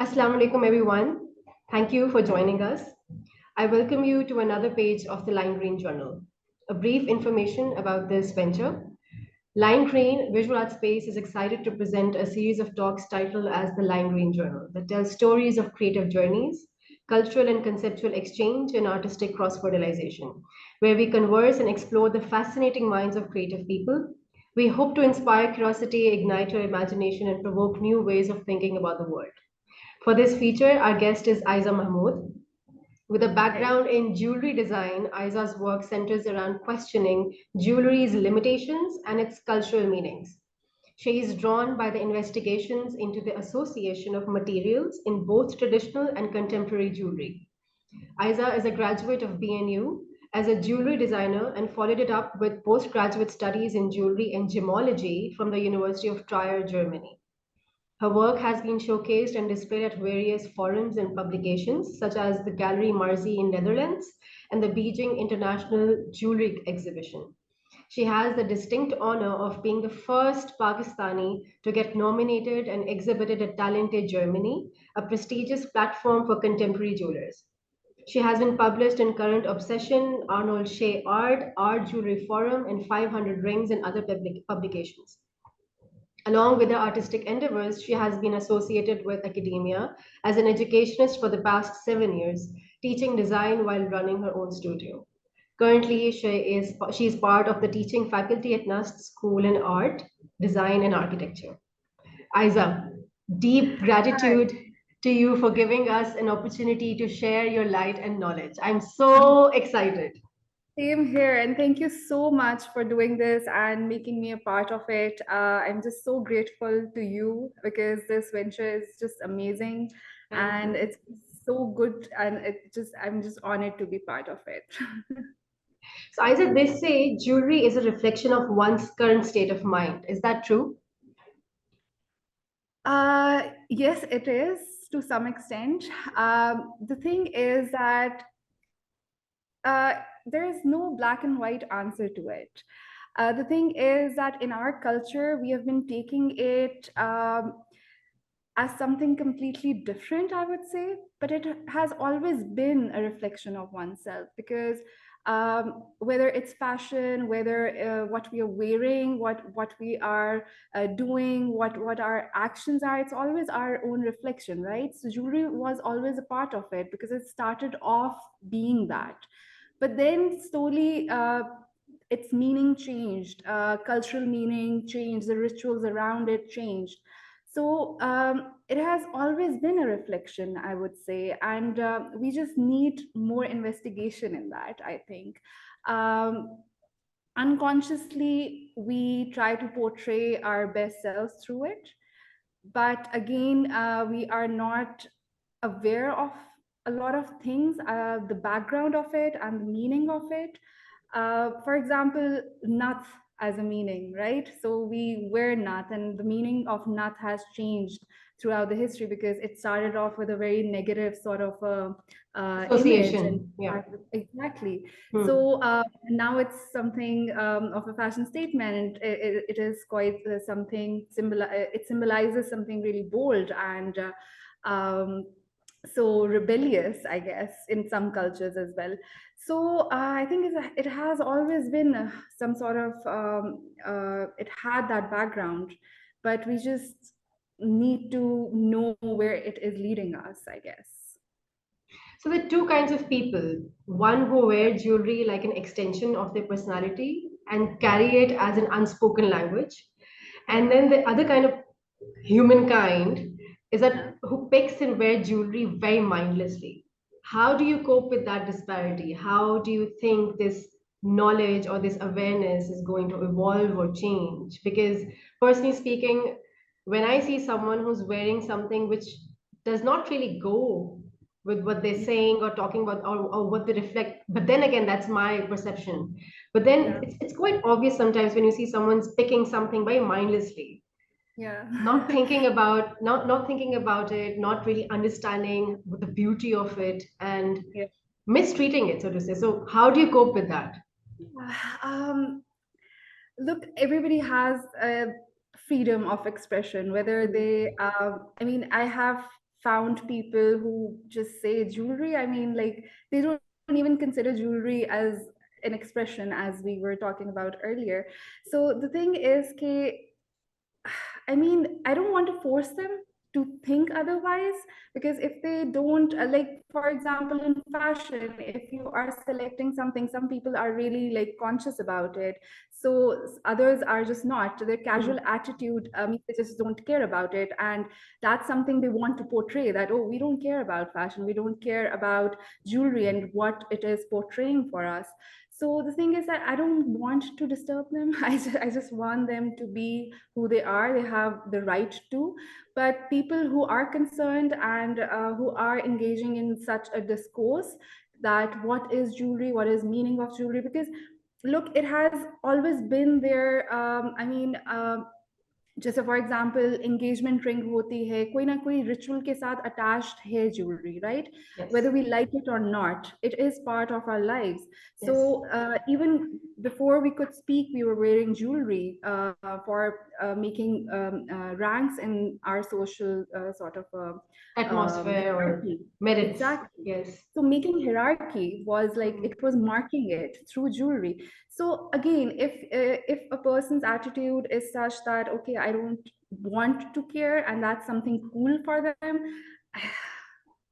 Assalamu alaikum, everyone. Thank you for joining us. I welcome you to another page of the Lime Green Journal. A brief information about this venture. Lime Green Visual Art Space is excited to present a series of talks titled as the Lime Green Journal that tells stories of creative journeys, cultural and conceptual exchange, and artistic cross-fertilization, where we converse and explore the fascinating minds of creative people. We hope to inspire curiosity, ignite your imagination, and provoke new ways of thinking about the world. For this feature, our guest is Aiza Mahmood. With a Hi. background in jewelry design, Aiza's work centers around questioning jewelry's limitations and its cultural meanings. She is drawn by the investigations into the association of materials in both traditional and contemporary jewelry. Aiza is a graduate of BNU as a jewelry designer and followed it up with postgraduate studies in jewelry and gemology from the University of Trier, Germany. Her work has been showcased and displayed at various forums and publications, such as the Gallery Marzee in Netherlands and the Beijing International Jewelry Exhibition. She has the distinct honor of being the first Pakistani to get nominated and exhibited at Talente, Germany, a prestigious platform for contemporary jewelers. She has been published in Current Obsession, arnoldsche Art, Art Jewelry Forum, and 500 Rings and other publications. Along with her artistic endeavors, she has been associated with academia as an educationist for the past 7 years, teaching design while running her own studio. Currently, she is part of the teaching faculty at NUST School in Art, Design, and Architecture. Aiza, deep Hi. gratitude to you for giving us an opportunity to share your light and knowledge. I'm Um, so excited. Same here, and thank you so much for doing this and making me a part of it. I'm just so grateful to you because this venture is just amazing, Thank and you. it's so good, and I'm just honored to be part of it. So, Aiza, they say jewelry is a reflection of one's current state of mind. Is that true? Yes, it is to some extent. The thing is that uh, there is no black and white answer to it. The thing is that in our culture, we have been taking it as something completely different, I would say, but it has always been a reflection of oneself because whether it's fashion, whether what we are wearing, what we are doing, what our actions are, it's always our own reflection, right? So jewelry was always a part of it because it started off being that, but then slowly its meaning changed, cultural meaning changed, the rituals around it changed. So it has always been a reflection, I would say, and we just need more investigation in that, I think. Um, Unconsciously, we try to portray our best selves through it, but again, we are not aware of a lot of things, the background of it and the meaning of it. For example, nath as a meaning, right? So we wear nath, and the meaning of nath has changed throughout the history because it started off with a very negative sort of image, and Association. Yeah. exactly. Hmm. So now it's something of a fashion statement, and it is quite something it symbolizes something really bold and so rebellious, I guess, in some cultures as well. So I think it has always been some sort of it had that background, but we just need to know where it is leading us, I guess. So there are two kinds of people. One who wear jewelry like an extension of their personality and carry it as an unspoken language. And Yeah, then the other kind of humankind is yeah. that who picks and wear jewelry very mindlessly. How do you cope with that disparity? How do you think this knowledge or this awareness is going to evolve or change? Because personally speaking, when I see someone who's wearing something which does not really go with what they're Yeah, saying or talking about or what they reflect, but then again, that's my perception. But then yeah, it's quite obvious sometimes when you see someone's picking something very mindlessly, yeah. not thinking about it, not really understanding the beauty of it, and Yeah. mistreating it, so to say. So how do you cope with that? Um, Look, everybody has a freedom of expression, whether they, I mean, I have found people who just say jewelry. I mean, like, they don't even consider jewelry as an expression, as we were talking about earlier. So the thing is, I mean, I don't want to force them to think otherwise, because if they don't, like, for example, in fashion, if you are selecting something, some people are really like conscious about it. So others are just not. Their casual attitude means they just don't care about it. And that's something they want to portray, that, oh, we don't care about fashion, we don't care about jewelry and what it is portraying for us. So the thing is that I don't want to disturb them. I just want them to be who they are. They have the right to. But people who are concerned and who are engaging in such a discourse, that what is jewelry, what is meaning of jewelry, because look, it has always been there. I mean, जैसे for example engagement ring होती है, कोई ना कोई ritual के साथ attached है jewellery, right? Whether we like it or not, it is part of our lives. So even before we could speak, we were wearing jewelry for making ranks in our social sort of Atmosphere or hierarchy. merits. Exactly. Yes. So making hierarchy was like, it was marking it through jewelry. So again, if a person's attitude is such that, okay, I don't want to care and that's something cool for them,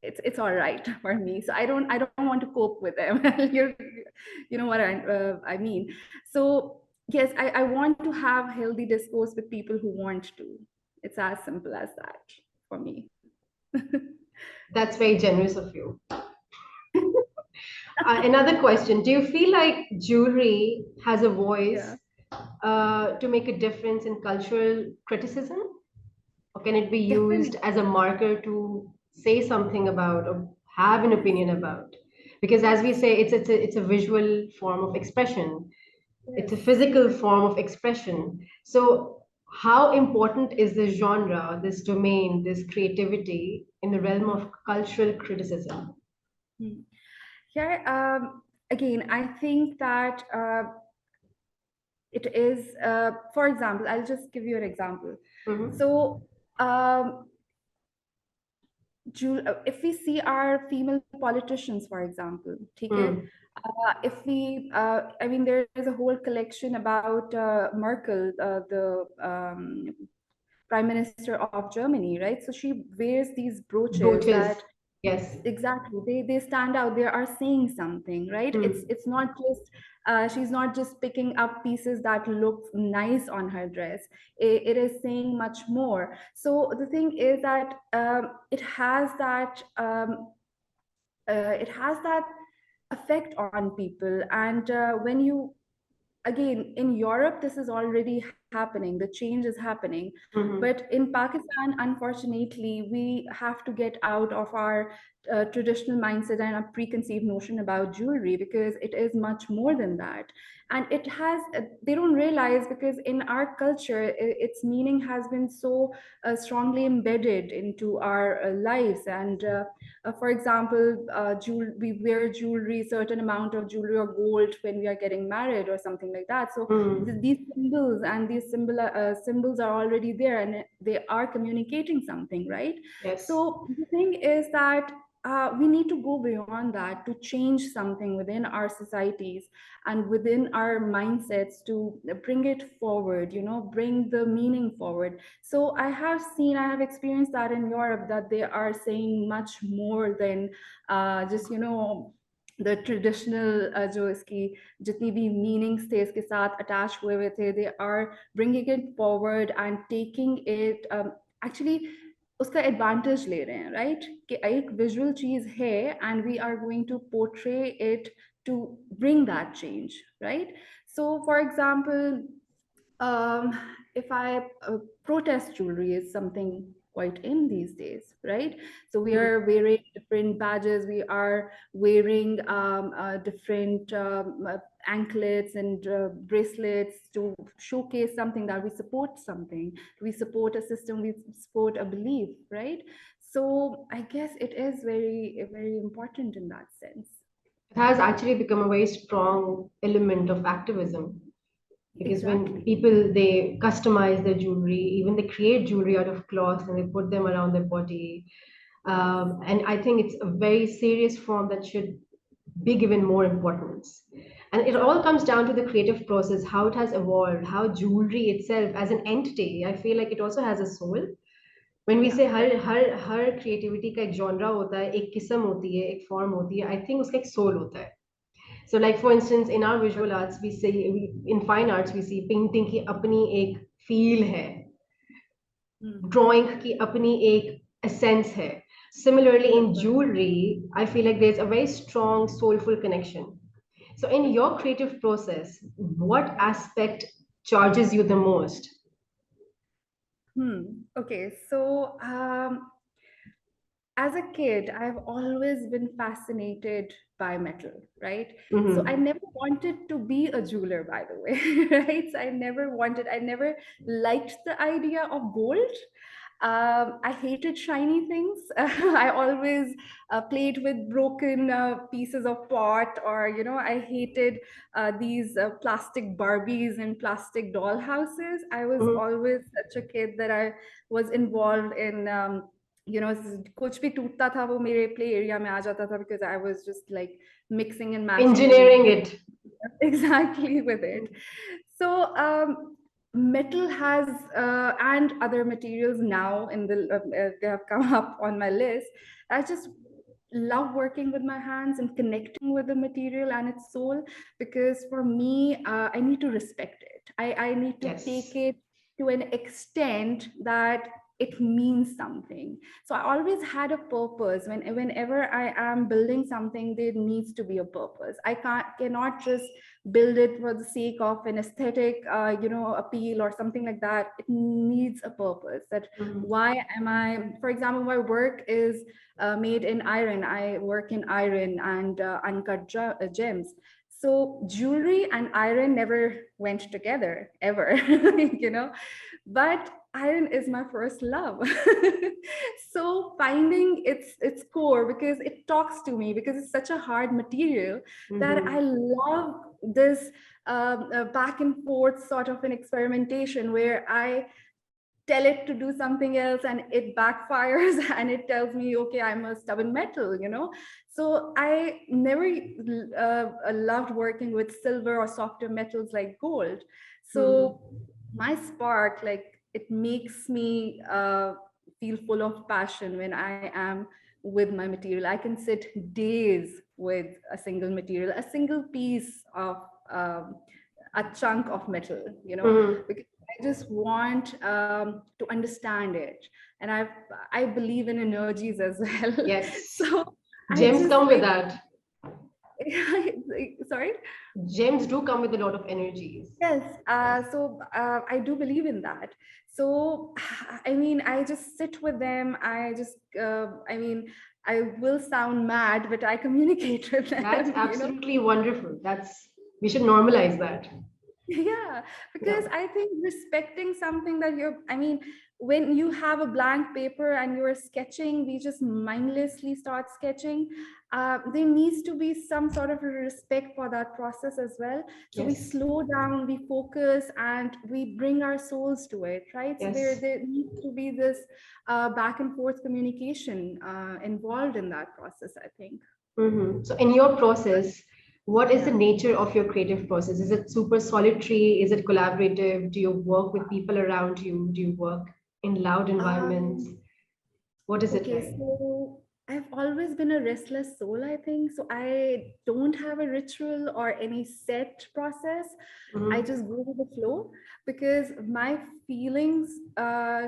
it's all right for me. So I don't want to cope with them. You know what I mean. So yes, I want to have healthy discourse with people who want to. It's as simple as that for me. That's very generous of you. Another question. Do you feel like jewelry has a voice Yeah, to make a difference in cultural criticism? Or can it be used definitely. as a marker to say something about or have an opinion about? Because as we say, it's a visual form of expression. It's a Yes. physical form of expression. So how important is this genre, this domain, this creativity in the realm Hmm. of cultural criticism? Hmm. Here, again, I think that it is, for example, I'll just give you an example. Mm-hmm. So, if we see our female politicians, for example, okay, Mm. if we, I mean, there is a whole collection about Merkel, the Prime Minister of Germany, right? So she wears these brooches Brooches. that, Yes. exactly, they stand out, they are saying something, right? Mm. It's not just she's not just picking up pieces that look nice on her dress. It is saying much more. So the thing is that it has that effect on people. And when you, again, in Europe, this is already happening, the change is happening. Mm-hmm. But in Pakistan, unfortunately, we have to get out of our traditional mindset and a preconceived notion about jewelry, because it is much more than that. And it has, they don't realize, because in our culture, its meaning has been so strongly embedded into our lives. And for example, we wear jewelry, certain amount of jewelry or gold when we are getting married or something like that. So Mm. these symbols and these symbols are already there, and they are communicating something, right? Yes. So the thing is that we need to go beyond that to change something within our societies and within our mindsets, to bring it forward, bring the meaning forward. So I have experienced that in Europe, that they are saying much more than just, the traditional जो इसकी जितनी भी meanings थे इसके साथ attach हुए थे, they are bringing it forward and taking it, actually उसका advantage ले रहे हैं, right? कि एक visual चीज है and we are going to portray it to bring that change, right? So for example, um, if I protest jewelry is something quite in these days, right? So we Mm. are wearing different badges, we are wearing different anklets and bracelets to showcase something, that we support something, we support a system, we support a belief, right? So I guess it is very, very important in that sense. It has actually become a very strong element of activism because when Exactly. people they customize their jewelry, even they create jewelry out of cloth and they put them around their body, And I think it's a very serious form that should be given more importance. And it all comes down to the creative process, how it has evolved, how jewelry itself as an entity, I feel like it also has a soul. When we Yeah, say her creativity का एक genre होता है, एक किस्म होती है, एक form होती है, I think उसका एक soul होता है. So like for instance in our visual arts we say, in fine arts we see painting की अपनी एक feel है, drawing की अपनी एक essence है. Similarly in बिल्कुल. jewelry I feel like there's a very strong soulful connection. So in your creative process, what aspect charges you the most? Okay, so as a kid, I've always been fascinated by metal, right? So I Mm-hmm. never wanted to be a jeweler, by the way, right? So I never liked the idea of gold. I hated shiny things. I always played with broken pieces of pot, or, I hated these plastic Barbies and plastic doll houses. I was Mm-hmm. always such a kid that I was involved in. कुछ भी टूटता था वो मेरे play area में आ जाता था, because I was just like mixing and matching and Engineering it. exactly with it. So metal has and other materials now in the they have come up on my list. I just love working with my hands and connecting with the material and its soul, because for me, I need to respect it. I need to take Yes. it to an extent that it means something. So I always had a purpose. Whenever I am building something, there needs to be a purpose. I cannot just build it for the sake of an aesthetic appeal or something like that. It needs a purpose. That Mm-hmm. why am I, for example, my work is made in iron. I work in iron and uncut gems. So jewelry and iron never went together ever, but iron is my first love. So finding its core, because it talks to me, because it's such a hard material, that I Mm-hmm. love this back and forth sort of an experimentation, where I tell it to do something else and it backfires, and it tells me, okay, I'm a stubborn metal. So I never loved working with silver or softer metals like gold. So Mm-hmm. my spark, like, it makes me feel full of passion when I am with my material. I can sit days with a single material, a single piece of a chunk of metal, Mm-hmm. because I just want to understand it, and I believe in energies as well. Yes. So I Gems just come with like, that. sorry. Gems do come with a lot of energies. Yes, so I do believe in that. So, I mean, I just sit with them. I will sound mad, but I communicate with That's them. absolutely wonderful. That's we should normalize that. Yeah, Yeah. because I think respecting something that when you have a blank paper and you're sketching, we just mindlessly start sketching. There needs to be some sort of a respect for that process as well. So we Yes. slow down, we focus, and we bring our souls to it, right? So there, Yes. there needs to be this back and forth communication involved in that process, I think. Mm-hmm. So, in your process, what is the Yeah. nature of your creative process? Is it super solitary? Is it collaborative? Do you work with people around you? Do you work in loud environments? Um, What is it Okay, like? so I've always been a restless soul, I think. So I don't have a ritual or any set process. I Mm-hmm. just go with the flow, because my feelings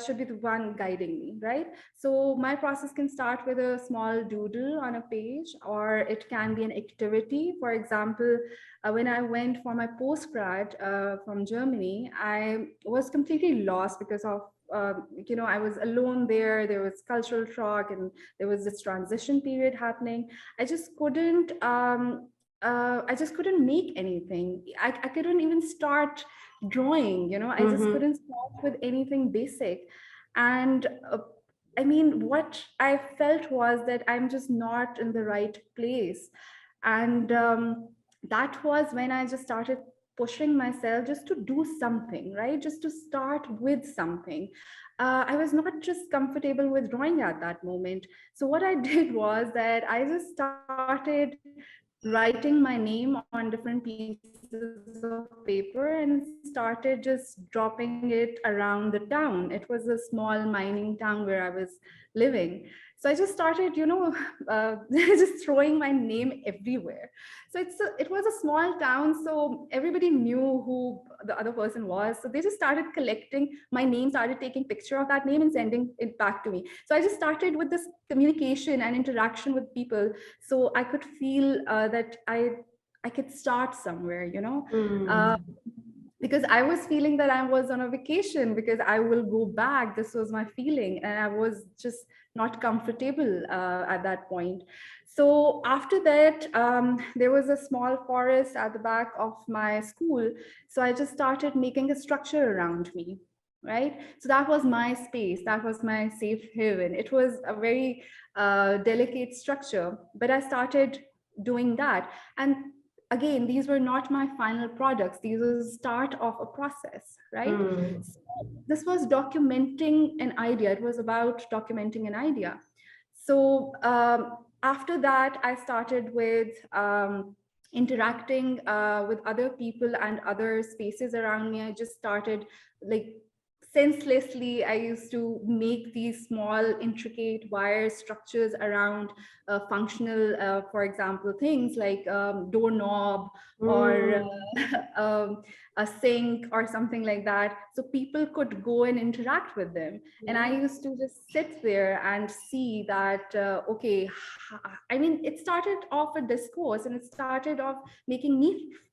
should be the one guiding me, right? So my process can start with a small doodle on a page, or it can be an activity. For example, when I went for my postgrad from Germany, I was completely lost because of I was alone there. There was cultural shock, and there was this transition period happening. I just couldn't. I just couldn't make anything. I couldn't even start drawing. I just Mm-hmm. couldn't start with anything basic, and what I felt was that I'm just not in the right place, and that was when I just started pushing myself just to do something, right? Just to start with something. I was not just comfortable with drawing at that moment. So what I did was that I just started writing my name on different pieces of paper and started just dropping it around the town. It was a small mining town where I was living. So I just started, just throwing my name everywhere. So it was a small town, so everybody knew who the other person was. So they just started collecting my name, started taking picture of that name and sending it back to me. So I just started with this communication and interaction with people, so I could feel that I could start somewhere. Uh, Mm. because I was feeling that I was on a vacation because I will go back. This was my feeling, and I was just not comfortable at that point. So after that, there was a small forest at the back of my school. So I just started making a structure around me. Right. So that was my space. That was my safe haven. It was a very delicate structure, but I started doing that. And again, these were not my final products. These were the start of a process, right? Mm. So this was documenting an idea. It was about documenting an idea. So after that, I started with interacting with other people and other spaces around me. I just started like senselessly. I used to make these small intricate wire structures around functional, for example, things like doorknob or Mm. a sink or something like that, so people could go and interact with them. And I Yeah. used to just sit there and see that, okay, I mean, it started off a discourse and it started off making me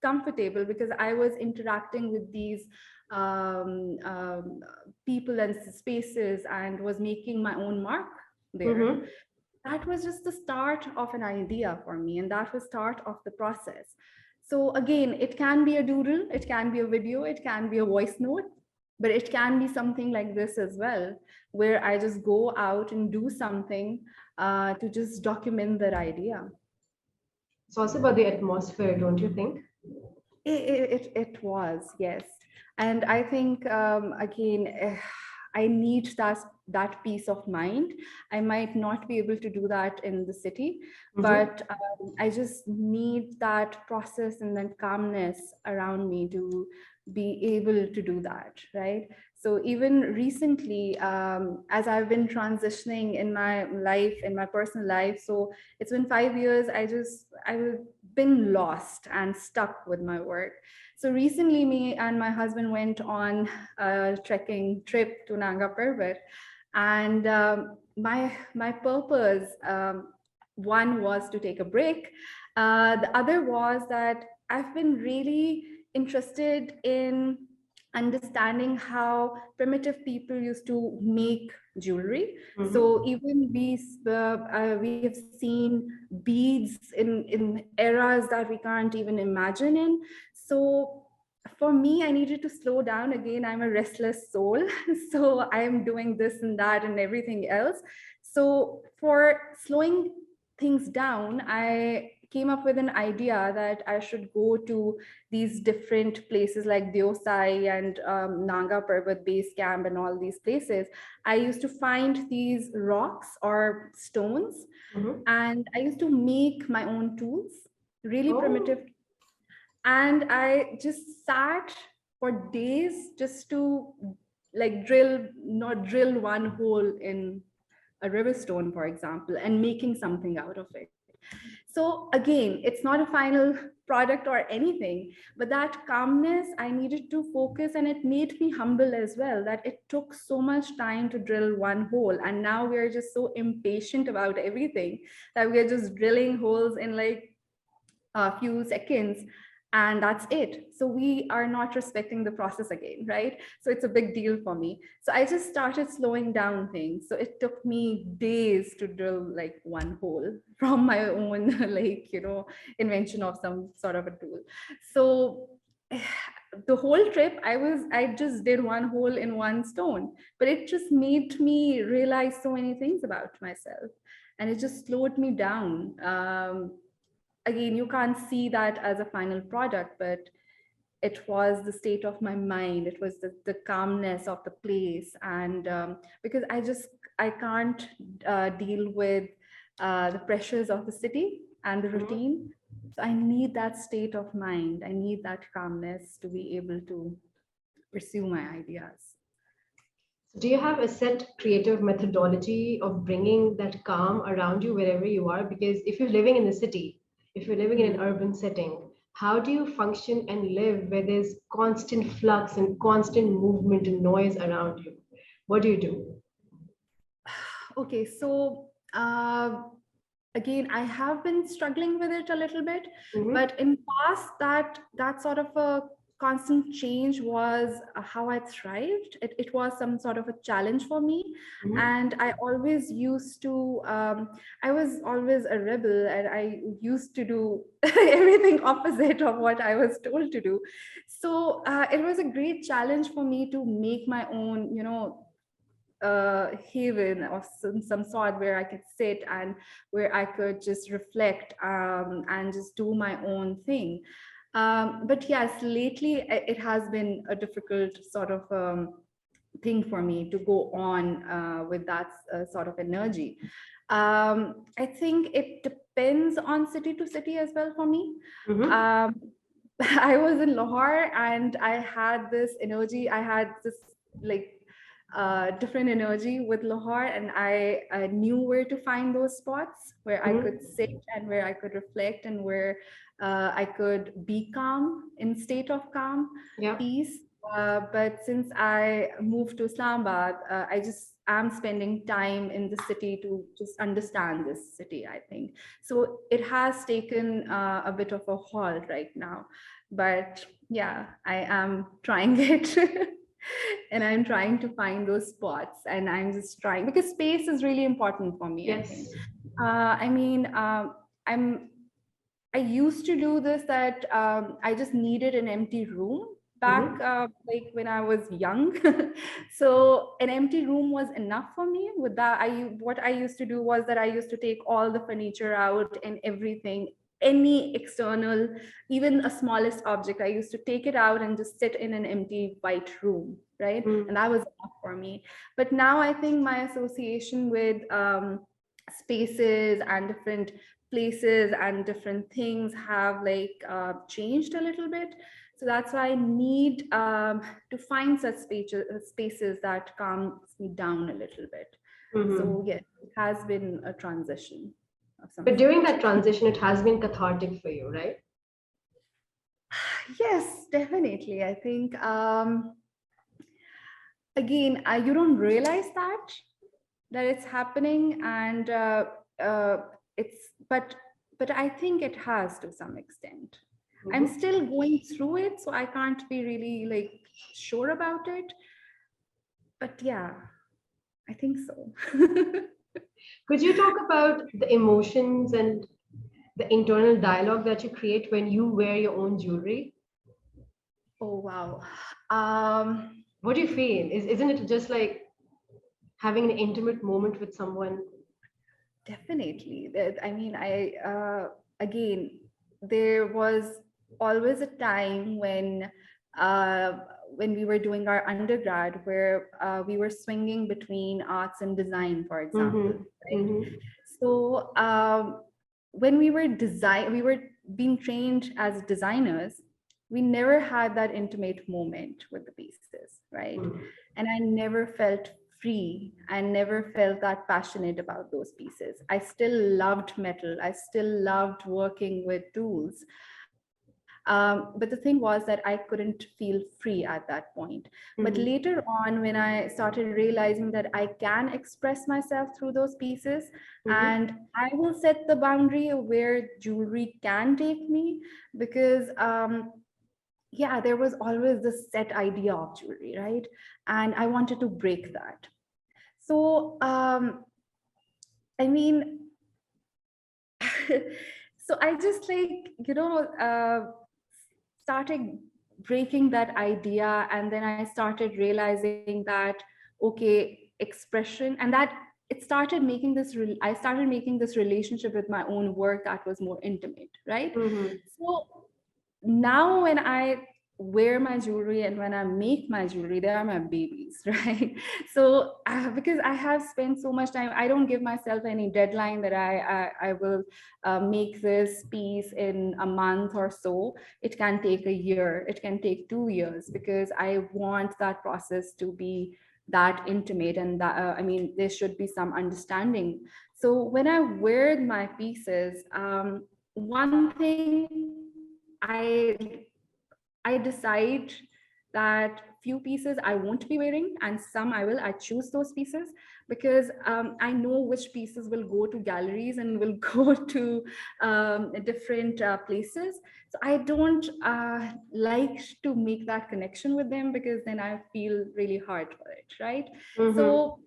comfortable because I was interacting with these um, um, people and spaces and was making my own mark there. Mm-hmm. That was just the start of an idea for me, and that was start of the process. So again, it can be a doodle, it can be a video, it can be a voice note, but it can be something like this as well, where I just go out and do something to just document that idea. It's also about the atmosphere, don't you think? It was, yes. And I think, again, I need that peace of mind. I might not be able to do that in the city, Mm-hmm. but I just need that process and that calmness around me to be able to do that, right? So even recently, as I've been transitioning in my life, in my personal life, so it's been 5 years, I've been lost and stuck with my work. So recently, me and my husband went on a trekking trip to Nanga Parbat, and my purpose, one was to take a break. The other was that I've been really interested in understanding how primitive people used to make jewelry. Mm-hmm. So even we have seen beads in eras that we can't even imagine in. So for me, I needed to slow down. Again, I'm a restless soul. So I'm doing this and that and everything else. So for slowing things down, I came up with an idea that I should go to these different places like Deosai and Nanga Parbat Base Camp and all these places. I used to find these rocks or stones, Mm-hmm. and I used to make my own tools, really Oh. primitive. And I just sat for days just to like not drill one hole in a river stone, for example, and making something out of it. So again, it's not a final product or anything, but that calmness, I needed to focus, and it made me humble as well, that it took so much time to drill one hole. And now we are just so impatient about everything that we are just drilling holes in like a few seconds, and that's it. So we are not respecting the process again, right? So it's a big deal for me. So I just started slowing down things. So it took me days to drill like one hole from my own like, invention of some sort of a tool. So the whole trip, I just did one hole in one stone, but it just made me realize so many things about myself, and it just slowed me down. Again, you can't see that as a final product, but it was the state of my mind, it was the calmness of the place. And because I can't deal with the pressures of the city and the Mhm. routine. So I need that state of mind, I need that calmness to be able to pursue my ideas. Do you have a set creative methodology of bringing that calm around you wherever you are? Because if you're living in the city, if you're living in an Hmm. urban setting, how do you function and live where there's constant flux and constant movement and noise around you? What do you do? Okay, so again, I have been struggling with it a little bit, Mm-hmm. but in past, that sort of a constant change was how I thrived. It was some sort of a challenge for me, Mm-hmm. and I always used to. I was always a rebel, and I used to do everything opposite of what I was told to do. So it was a great challenge for me to make my own, haven of some sort where I could sit and where I could just reflect and just do my own thing. But yes, lately it has been a difficult sort of thing for me to go on with that sort of energy. I think it depends on city to city as well for me. Mm-hmm. Um, I was in Lahore and I had this energy. I had this like different energy with Lahore, and I knew where to find those spots where I could Mm-hmm. sit and where I could reflect and where I could be calm in state of calm, Yeah. peace. But since I moved to Islamabad, I just am spending time in the city to just understand this city, I think. So it has taken a bit of a halt right now. But yeah, I am trying it. And I'm trying to find those spots, and I'm just trying because space is really important for me, I think. Yes. I mean, I'm I used to do this that I just needed an empty room back Mm-hmm. like when I was young. So an empty room was enough for me. With that, what I used to do was that I used to take all the furniture out and everything, any external, even a smallest object. I used to take it out and just sit in an empty white room, right? And that was enough for me. But now I think my association with spaces and different places and different things have like changed a little bit. So that's why I need to find such spaces that calms me down a little bit. Mm-hmm. So yes, it has been a transition of some But during sort. that transition, it has been cathartic for you, right? Yes, definitely. I think again, you don't realize that it's happening, and uh, it's but I think it has to some extent. I'm Mm-hmm. still going through it, so I can't be really like sure about it. But yeah, I think so. Could you talk about the emotions and the internal dialogue that you create when you wear your own jewelry? Oh wow. Um, What do you feel? Isn't it just like having an intimate moment with someone? Definitely. I mean, again, there was always a time uh, when we were doing our undergrad where we were swinging between arts and design, for example, Mm-hmm. right? Mm-hmm. So when we were being trained as designers, we never had that intimate moment with the pieces, right? And I never felt free. I never felt that passionate about those pieces. I still loved metal. I still loved working with tools. But the thing was that I couldn't feel free at that point. But Mm-hmm. later on, when I started realizing that I can express myself through those pieces, Mm-hmm. and I will set the boundary of where jewelry can take me, because yeah, there was always this set idea of jewelry, right? And I wanted to break that. So, I mean, so I just like, started breaking that idea. And then I started realizing that, okay, expression, and that it started making I started making this relationship with my own work that was more intimate, right? Mm-hmm. So now when I wear my jewelry and when I make my jewelry, they are my babies, right? So because I have spent so much time, I don't give myself any deadline that I will make this piece in a month or so. It can take a year, it can take 2 years, because I want that process to be that intimate, and that I mean, there should be some understanding. So when I wear my pieces, one thing I I decide that few pieces I won't be wearing and some I will. I choose those pieces because I know which pieces will go to galleries and will go to different places. So I don't like to make that connection with them, because then I feel really hard for it, right? Mm-hmm. So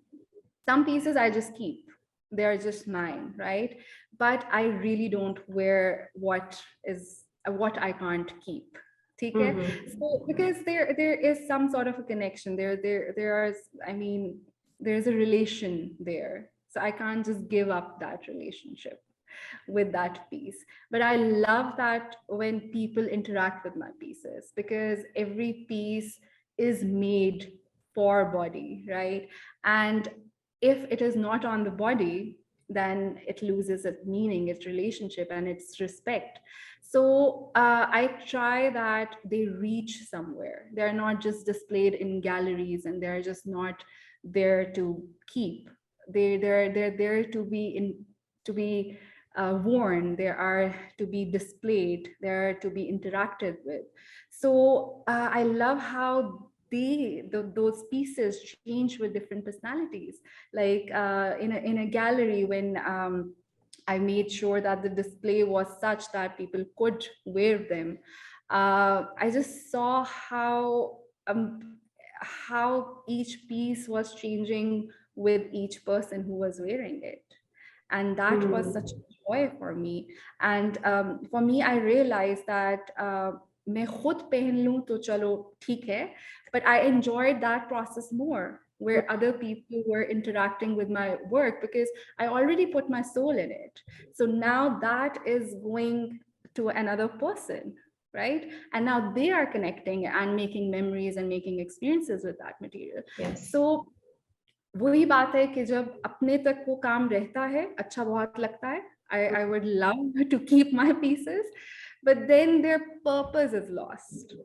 some pieces I just keep. They're just mine, right? But I really don't wear what I can't keep. Okay? Mm-hmm. So because there is some sort of a connection there is, I mean, there's a relation there. So I can't just give up that relationship with that piece. But I love that when people interact with my pieces, because every piece is made for body, right? And if it is not on the body, then it loses its meaning, its relationship, and its respect. So I try that they reach somewhere. They're not just displayed in galleries and they're just not there to keep. They're there to be in, to be worn, they are to be displayed, they are to be interacted with. So I love how those pieces change with different personalities. Like in a gallery, when I made sure that the display was such that people could wear them. I just saw how each piece was changing with each person who was wearing it, and that was such a joy for me. And for me, I realized that मैं खुद पहन लूं तो चलो ठीक है, but I enjoyed that process more, where other people were interacting with my work, because I already put my soul in it. So now that is going to another person, right? And now they are connecting and making memories and making experiences with that material. Yes. So वही बात है कि जब अपने तक वो काम रहता है, अच्छा बहुत लगता है. I would love to keep my pieces, but then their purpose is lost,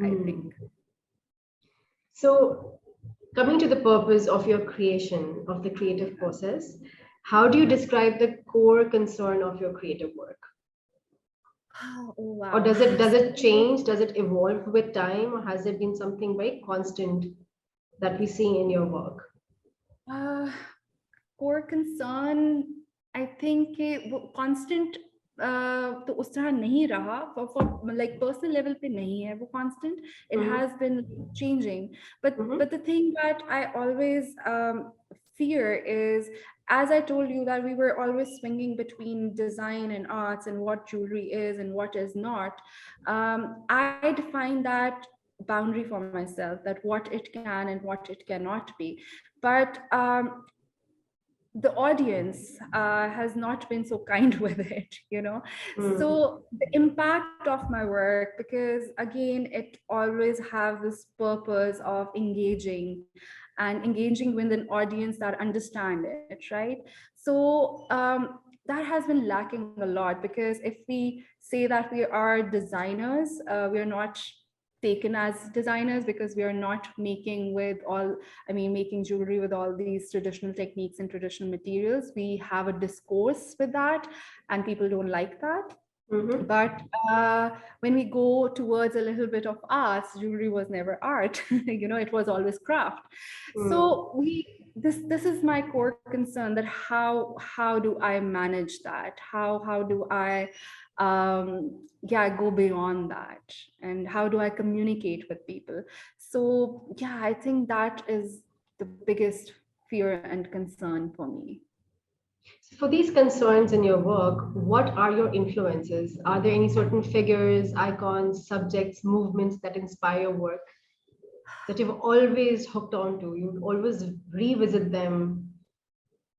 I think. So, coming to the purpose of your creation, of the creative process, how do you describe the core concern of your creative work? Oh, Or wow. does it change? Does it evolve with time, or has there been something very constant that we see in your work? Uh, core concern, I think कि वो constant तो उस तरह नहीं रहा, for like personal level पे नहीं है वो constant. It has been changing, but the thing that I always fear is, as I told you, that we were always swinging between design and arts and what jewelry is and what is not. I define that boundary for myself, that what it can and what it cannot be. But the audience has not been so kind with it, you know. So the impact of my work, because again, it always have this purpose of engaging and engaging with an audience that understand it, right? So that has been lacking a lot, because if we say that we are designers, we are not taken as designers, because we are not making with all, I mean, making jewelry with all these traditional techniques and traditional materials. We have a discourse with that, and people don't like that. But when we go towards a little bit of arts, jewelry was never art. You know, it was always craft. So this is my core concern, that how do I manage that? How do I go beyond that, and how do I communicate with people? So yeah, I think that is the biggest fear and concern for me. For these concerns in your work, what are your influences? Are there any certain figures, icons, subjects, movements that inspire your work that you've always hooked on to? You always revisit them,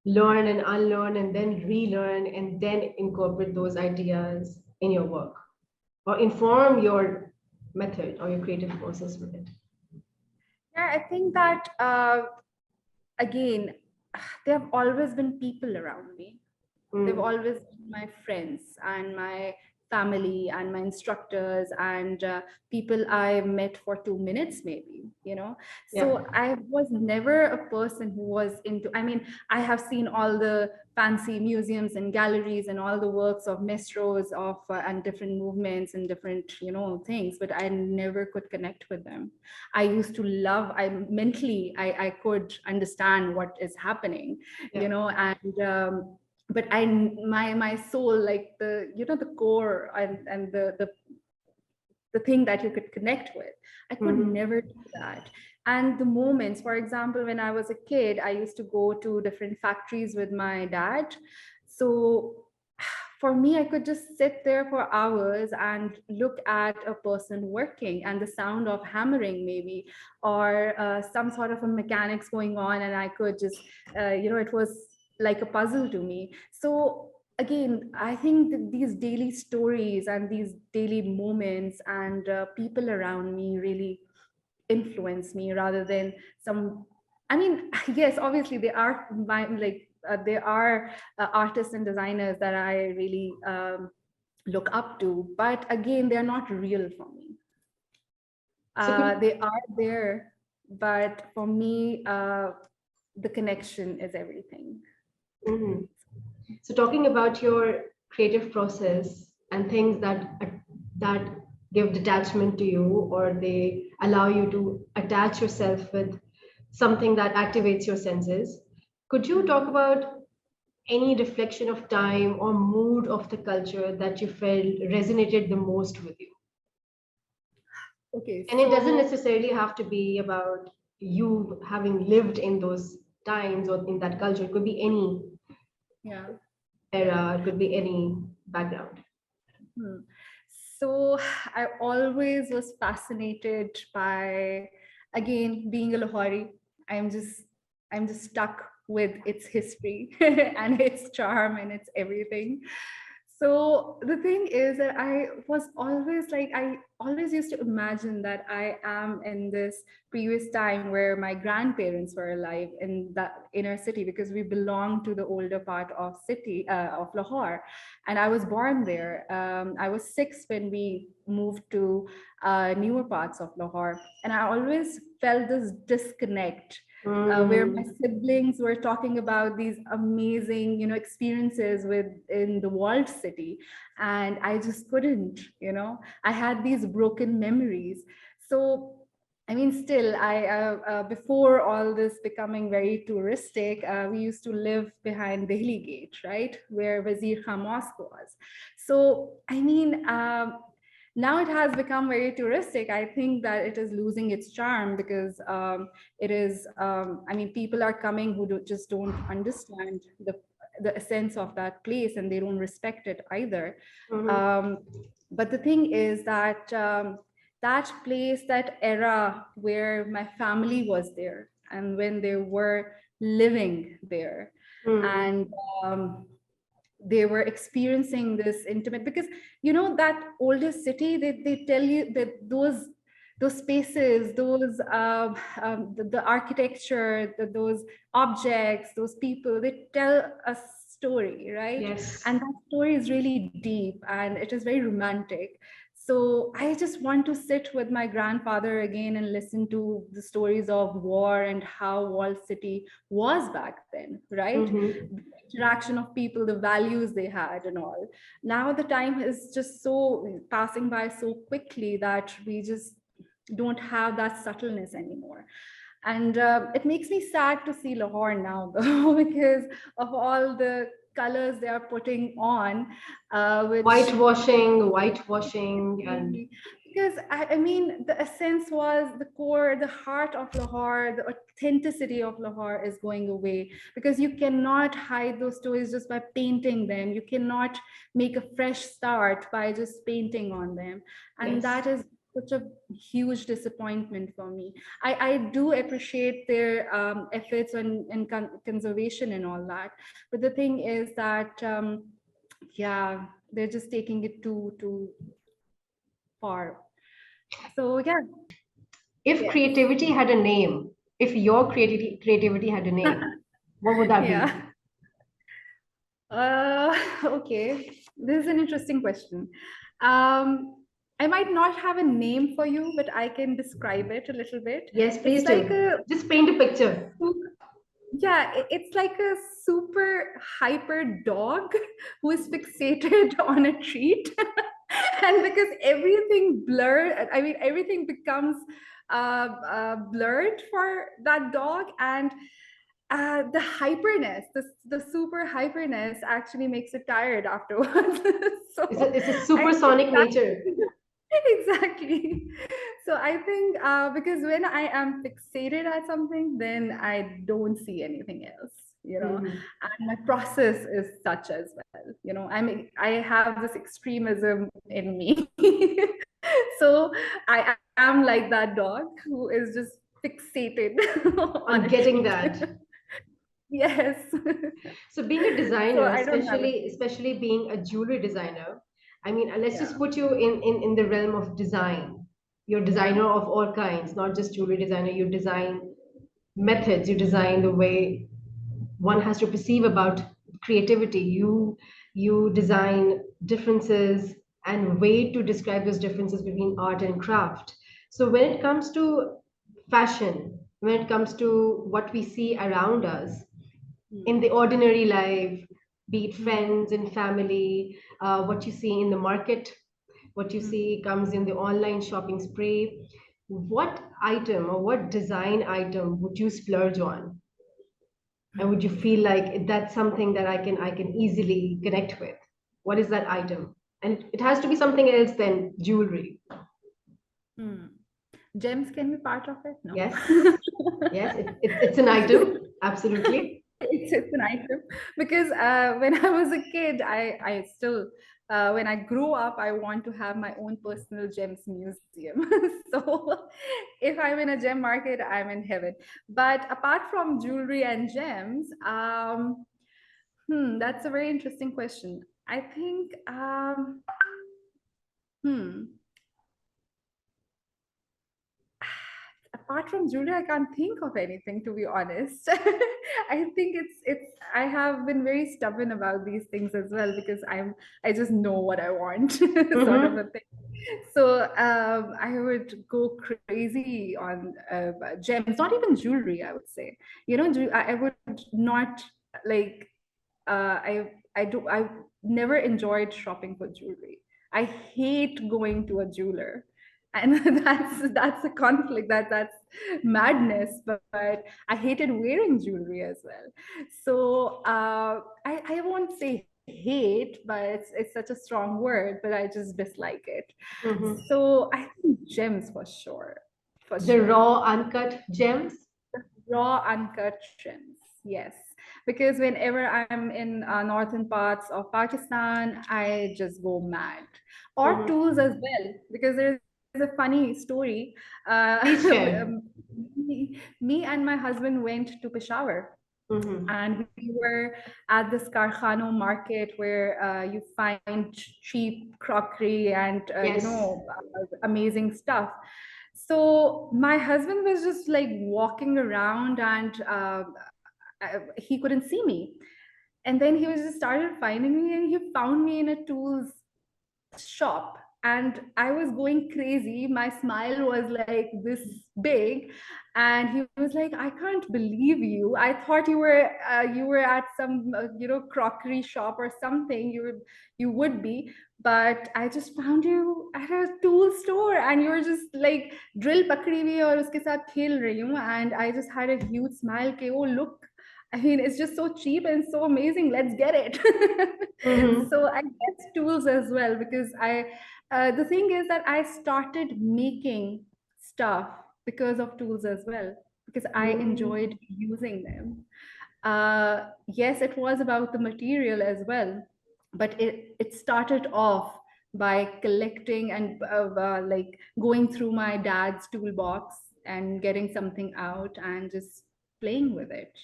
learn and unlearn, and then relearn, and then incorporate those ideas in your work, or inform your method or your creative process with it? Yeah, I think that again, there have always been people around me. They've Mm. always been my friends and my family and my instructors and people I met for 2 minutes, maybe, you know. Yeah. So I was never a person who was into, I mean, I have seen all the fancy museums and galleries and all the works of maestros of and different movements and different, you know, things, but I never could connect with them. I used to love, I mentally, I could understand what is happening, Yeah. you know, and but I, my soul, like the, you know, the core and the thing that you could connect with, I could Mhm. never do that. And the moments, for example, when I was a kid, I used to go to different factories with my dad. So for me, I could just sit there for hours and look at a person working and the sound of hammering, maybe, or some sort of a mechanics going on. And I could just, you know, it was like a puzzle to me. So again, I think that these daily stories and these daily moments and people around me really influence me rather than some, I mean, yes, obviously there are my, like there are artists and designers that I really look up to, but again, they're not real for me. So could They are there, but for me, the connection is everything. Mhm. So talking about your creative process and things that give detachment to you, or they allow you to attach yourself with something that activates your senses, could you talk about any reflection of time or mood of the culture that you felt resonated the most with you? Okay, And it doesn't so necessarily have to be about you having lived in those times or in that culture. It could be any yeah. era, it could be any background. Hmm. So I always was fascinated by, again, being a Lahori. I'm just, I'm just stuck with its history and its charm and its everything. So the thing is that I was always like, I always used to imagine that I am in this previous time where my grandparents were alive in that inner city, because we belong to the older part of city of Lahore, and I was born there. I was 6 when we moved to newer parts of Lahore, and I always felt this disconnect where my Mm. siblings were talking about these amazing, you know, experiences with in the walled city, and I just couldn't, you know, I had these broken memories. So I mean, still, I before all this becoming very touristic, we used to live behind Delhi Gate, right, where Wazir Khan Mosque was. So I mean, now it has become very touristic. I think that it is losing its charm because it is. I mean, people are coming who just don't understand the essence of that place, and they don't respect it either. Mhm. Um, but the thing is that that place, that era where my family was there, and when they were living there, Mm. and they were experiencing this intimate, because you know that older city, they tell you that those spaces, those the architecture, those objects, those people, they tell a story, right? Yes. And that story is really deep and it is very romantic. So I just want to sit with my grandfather again and listen to the stories of war and how walled city was back then, right? Mm-hmm. Interaction of people, the values they had, and all. Now the time is just so passing by so quickly that we just don't have that subtleness anymore. And it makes me sad to see Lahore now, though, because of all the colors they are putting on, which Whitewashing, and because I mean, the essence was the core, the heart of Lahore, the authenticity of Lahore is going away, because you cannot hide those stories just by painting them. You cannot make a fresh start by just painting on them. And yes. that is such a huge disappointment for me. I do appreciate their efforts and conservation and all that. But the thing is that, yeah, they're just taking it too far. So yeah, If yes. creativity had a name, if your creativity had a name, what would that be? Yeah. Okay. This is an interesting question. Um, I might not have a name for you, but I can describe it a little bit. Yes, It's please like do. Just paint a picture. yeah, it's like a super hyper dog who is fixated on a treat. And because everything blurred, I mean, everything becomes blurred for that dog. And the hyperness, the super hyperness actually makes it tired afterwards. So It's a I think supersonic nature. exactly. So I think because when I am fixated at something, then I don't see anything else, you know, Mhm. and my process is such as well, you know. I mean, I have this extremism in me. So I am like that dog who is just fixated on On a getting treat. that. Yes. So being a So designer, I don't have it. especially being a jewelry designer, I mean, let's Yeah. just put you in the realm of design. You're a Yeah. designer of all kinds, not just jewelry designer. You design methods, you design the way one has to perceive about creativity. You design differences and way to describe those differences between art and craft. So when it comes to fashion, when it comes to what we see around us in Hmm. the ordinary life, be it Hmm. friends and family, what you see in the market, what you Hmm. see comes in the online shopping spree. What item or what design item would you splurge on? And would you feel like that's something that I can easily connect with? What is that item? And it has to be something else than jewelry. Hmm. Gems can be part of it? No. Yes, yes, it's an item, absolutely. It's an item because when I was a kid, I still when I grow up, I want to have my own personal gems museum. So if I'm in a gem market, I'm in heaven. But apart from jewelry and gems, that's a very interesting question. I think hmm apart from jewelry, I can't think of anything, to be honest. I think it's I have been very stubborn about these things as well because I just know what I want, sort of a Mm-hmm. thing. So I would go crazy on gems, not even jewelry, I would say. You know, I would not like I never enjoyed shopping for jewelry. I hate going to a jeweler, and that's a conflict, that's madness. But I hated wearing jewelry as well. So I won't say hate, but it's such a strong word, but I just dislike it. Mm-hmm. So I think gems for sure, for The sure. raw uncut gems. Raw uncut gems, yes. Because whenever I'm in northern parts of Pakistan, I just go mad. Or Mm-hmm. tools as well, because there's a funny story. Please share. Me and my husband went to Peshawar, Mm-hmm. and we were at this Karkhano market where you find cheap crockery and Yes. amazing stuff. So my husband was just like walking around, and he couldn't see me. And then he was just started finding me, and he found me in a tools shop, and I was going crazy. My smile was like this big, and he was like, I can't believe you. I thought you were at some crockery shop or something. You would be, but I just found you at a tool store, and you were just like drill pakdi hui aur uske sath khel rahi hu. And I just had a huge smile ke, oh look, I mean, it's just so cheap and so amazing. Let's get it. Mm-hmm. So I guess tools as well, because the thing is that I started making stuff because of tools as well, because I enjoyed Mm-hmm. using them. Yes, it was about the material as well, but it started off by collecting and like going through my dad's toolbox and getting something out and just playing with it.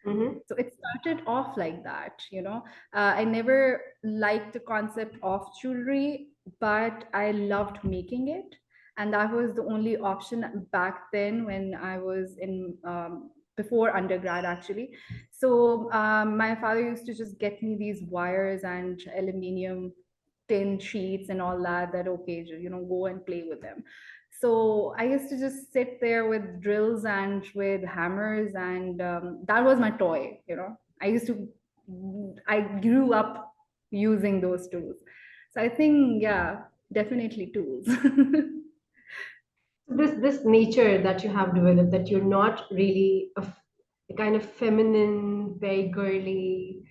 Mm-hmm. So it started off like that, you know. I never liked the concept of jewelry, but I loved making it. and that was the only option back then when I was in before undergrad actually. So my father used to just get me these wires and aluminium tin sheets and all that, that okay, go and play with them. So I used to just sit there with drills and with hammers, and that was my toy. I grew up using those tools. So I think, yeah, definitely tools. This nature that you have developed, that you're not really a kind of feminine, very girly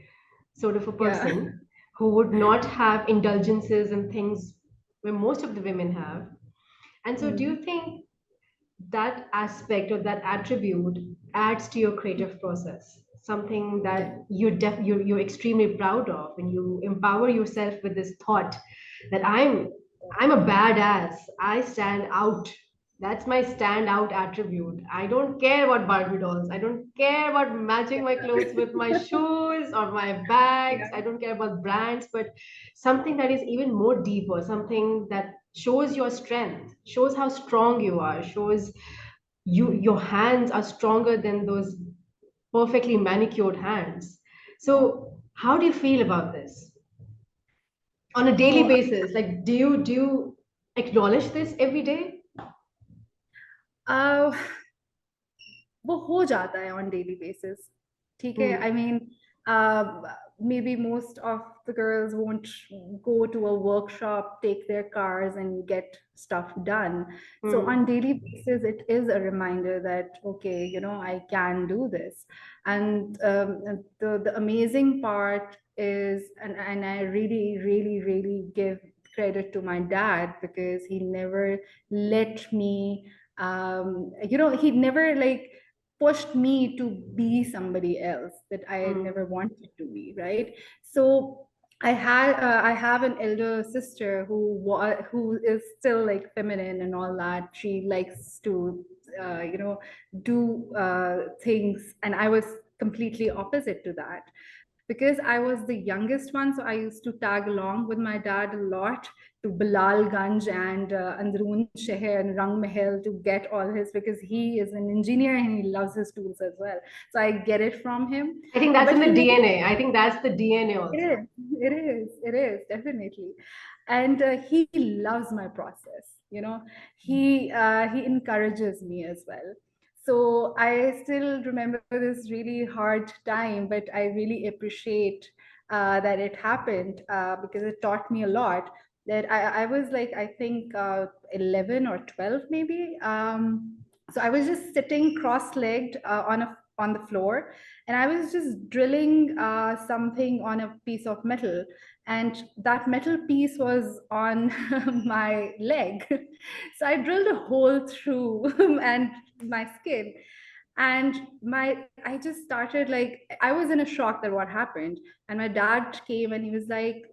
sort of a Yeah. person who would not have indulgences and things where most of the women have. And so, do you Mm. think that aspect or that attribute adds to your creative process? Something Yeah. that you're extremely proud of, and you empower yourself with this thought that I'm a badass. I stand out. That's my standout attribute. I don't care about Barbie dolls. I don't care about matching my clothes with my shoes or my bags. Yeah. I don't care about brands, but something that is even more deeper, something that shows your strength, shows how strong you are, shows your hands are stronger than those perfectly manicured hands. So, how do you feel about this on a daily Oh, basis? Like, do you acknowledge this every day? uh, वो हो जाता है on daily basis. ठीक है? I Hmm. mean, maybe most of the girls won't go to a workshop, take their cars and get stuff done. So on Hmm. daily basis, it is a reminder that, okay, I can do this. And the amazing part is, and I really, really, really give credit to my dad, because he never let me, he never like pushed me to be somebody else that I never Hmm. wanted to be, right? So I have an elder sister who is still like feminine and all that. She likes to do things, and I was completely opposite to that, because I was the youngest one. So I used to tag along with my dad a lot to Bilalganj and Androon Sheher and Rang Mahal to get all his, because he is an engineer and he loves his tools as well. So I get it from him. I think that's But in the he never, DNA. I think that's the DNA it also. is, it is definitely. And he loves my process. He encourages me as well. So I still remember this really hard time, but I really appreciate that it happened, because it taught me a lot. That I was like, I think 11 or 12 maybe. So I was just sitting cross-legged on the floor, and I was just drilling something on a piece of metal, and that metal piece was on my leg. So I drilled a hole through and my skin, and my I just started like, I was in a shock that what happened. And my dad came and he was like,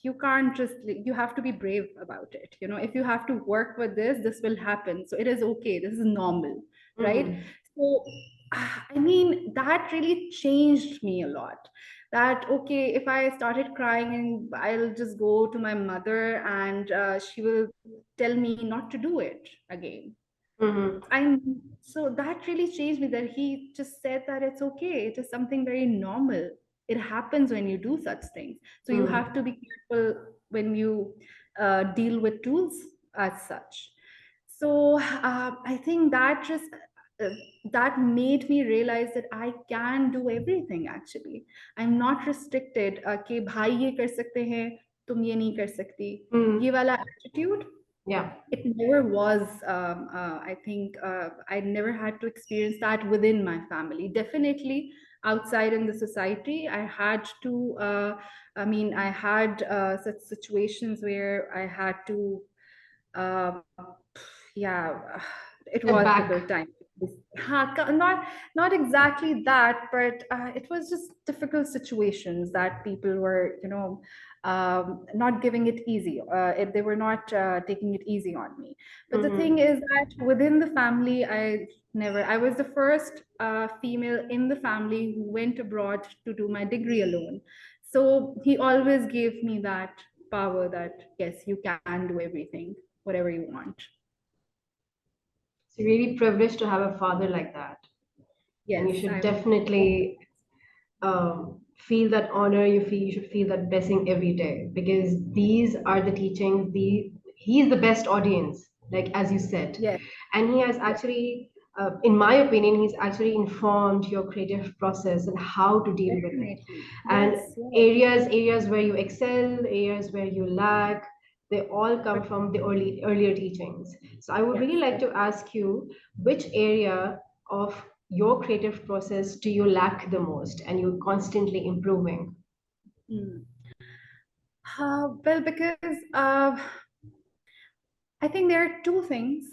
you can't just, you have to be brave about it. If you have to work with this will happen, so it is okay, this is normal, right? Hmm. So I mean, that really changed me a lot. That, okay, if I started crying, and I'll just go to my mother, and she will tell me not to do it again. Hmm. I So that really changed me, that he just said that it's okay. It is something very normal. It happens when you do such things. So you have Hmm. to be careful when you deal with tools as such. So I think uh, that made me realize that I can do everything actually. I'm not restricted कि भाई ये कर सकते हैं, तुम ये नहीं कर सकती. ये Hmm. वाला attitude, Yeah. it never was. I think I never had to experience that within my family. Definitely outside in the society, I had to. I mean, I had such situations where I had to. Uh, yeah, it Step was back. difficult time. Not exactly that, but it was just difficult situations that people were, not giving it easy. They were not taking it easy on me. But the thing Hmm. is that within the family, I was the first female in the family who went abroad to do my degree alone. So he always gave me that power that, yes, you can do everything, whatever you want. It's really privileged to have a father like that. And you Yes, should I'm. definitely feel that honor. You should feel that blessing every day, because these are the teachings. He's the best audience, like as you said, Yes, and he has yes, actually, in my opinion, he's actually informed your creative process and how to deal with it, definitely. and Yes, yes. areas where you excel, areas where you lack. They all come But from the earlier teachings. So I would yes, really like to ask you, which area of your creative process do you lack the most and you're constantly improving? mm. Well, because I think there are two things.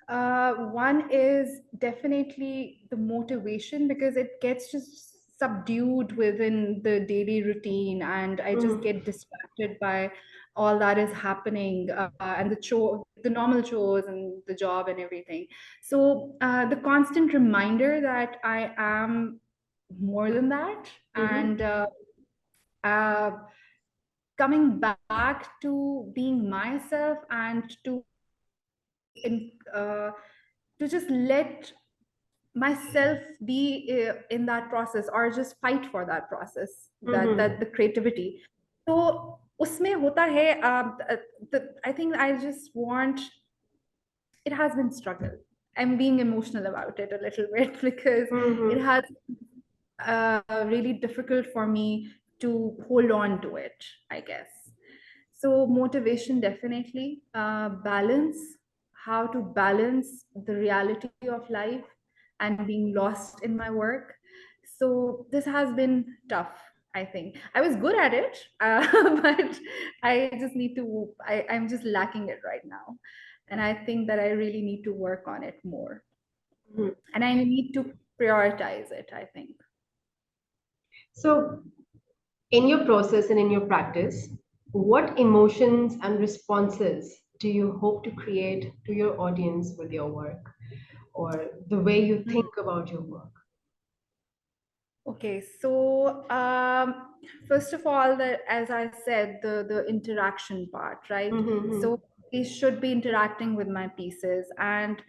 One is definitely the motivation because it gets just subdued within the daily routine, and I just Mhm. get distracted by all that is happening and the normal chores and the job and everything. So the constant reminder that I am more than that, Mhm. and uh, coming back to being myself and in, uh, to just let myself be in that process or just fight for that process, that Mhm. the creativity. So उसमें होता है I think I just want, it has been struggle. I'm being emotional about it a little bit because it Mhm. has really difficult for me to hold on to it, I guess. So motivation definitely, balance, how to balance the reality of life and being lost in my work. So this has been tough. I think I was good at it, but I just need to. I'm just lacking it right now, and I think that I really need to work on it more, Mhm. and I need to prioritize it, I think. So, in your process and in your practice, what emotions and responses do you hope to create to your audience with your work, or the way you think about your work? Okay, so first of all, as I said, the interaction part, right? Mhm. So they should be interacting with my pieces, and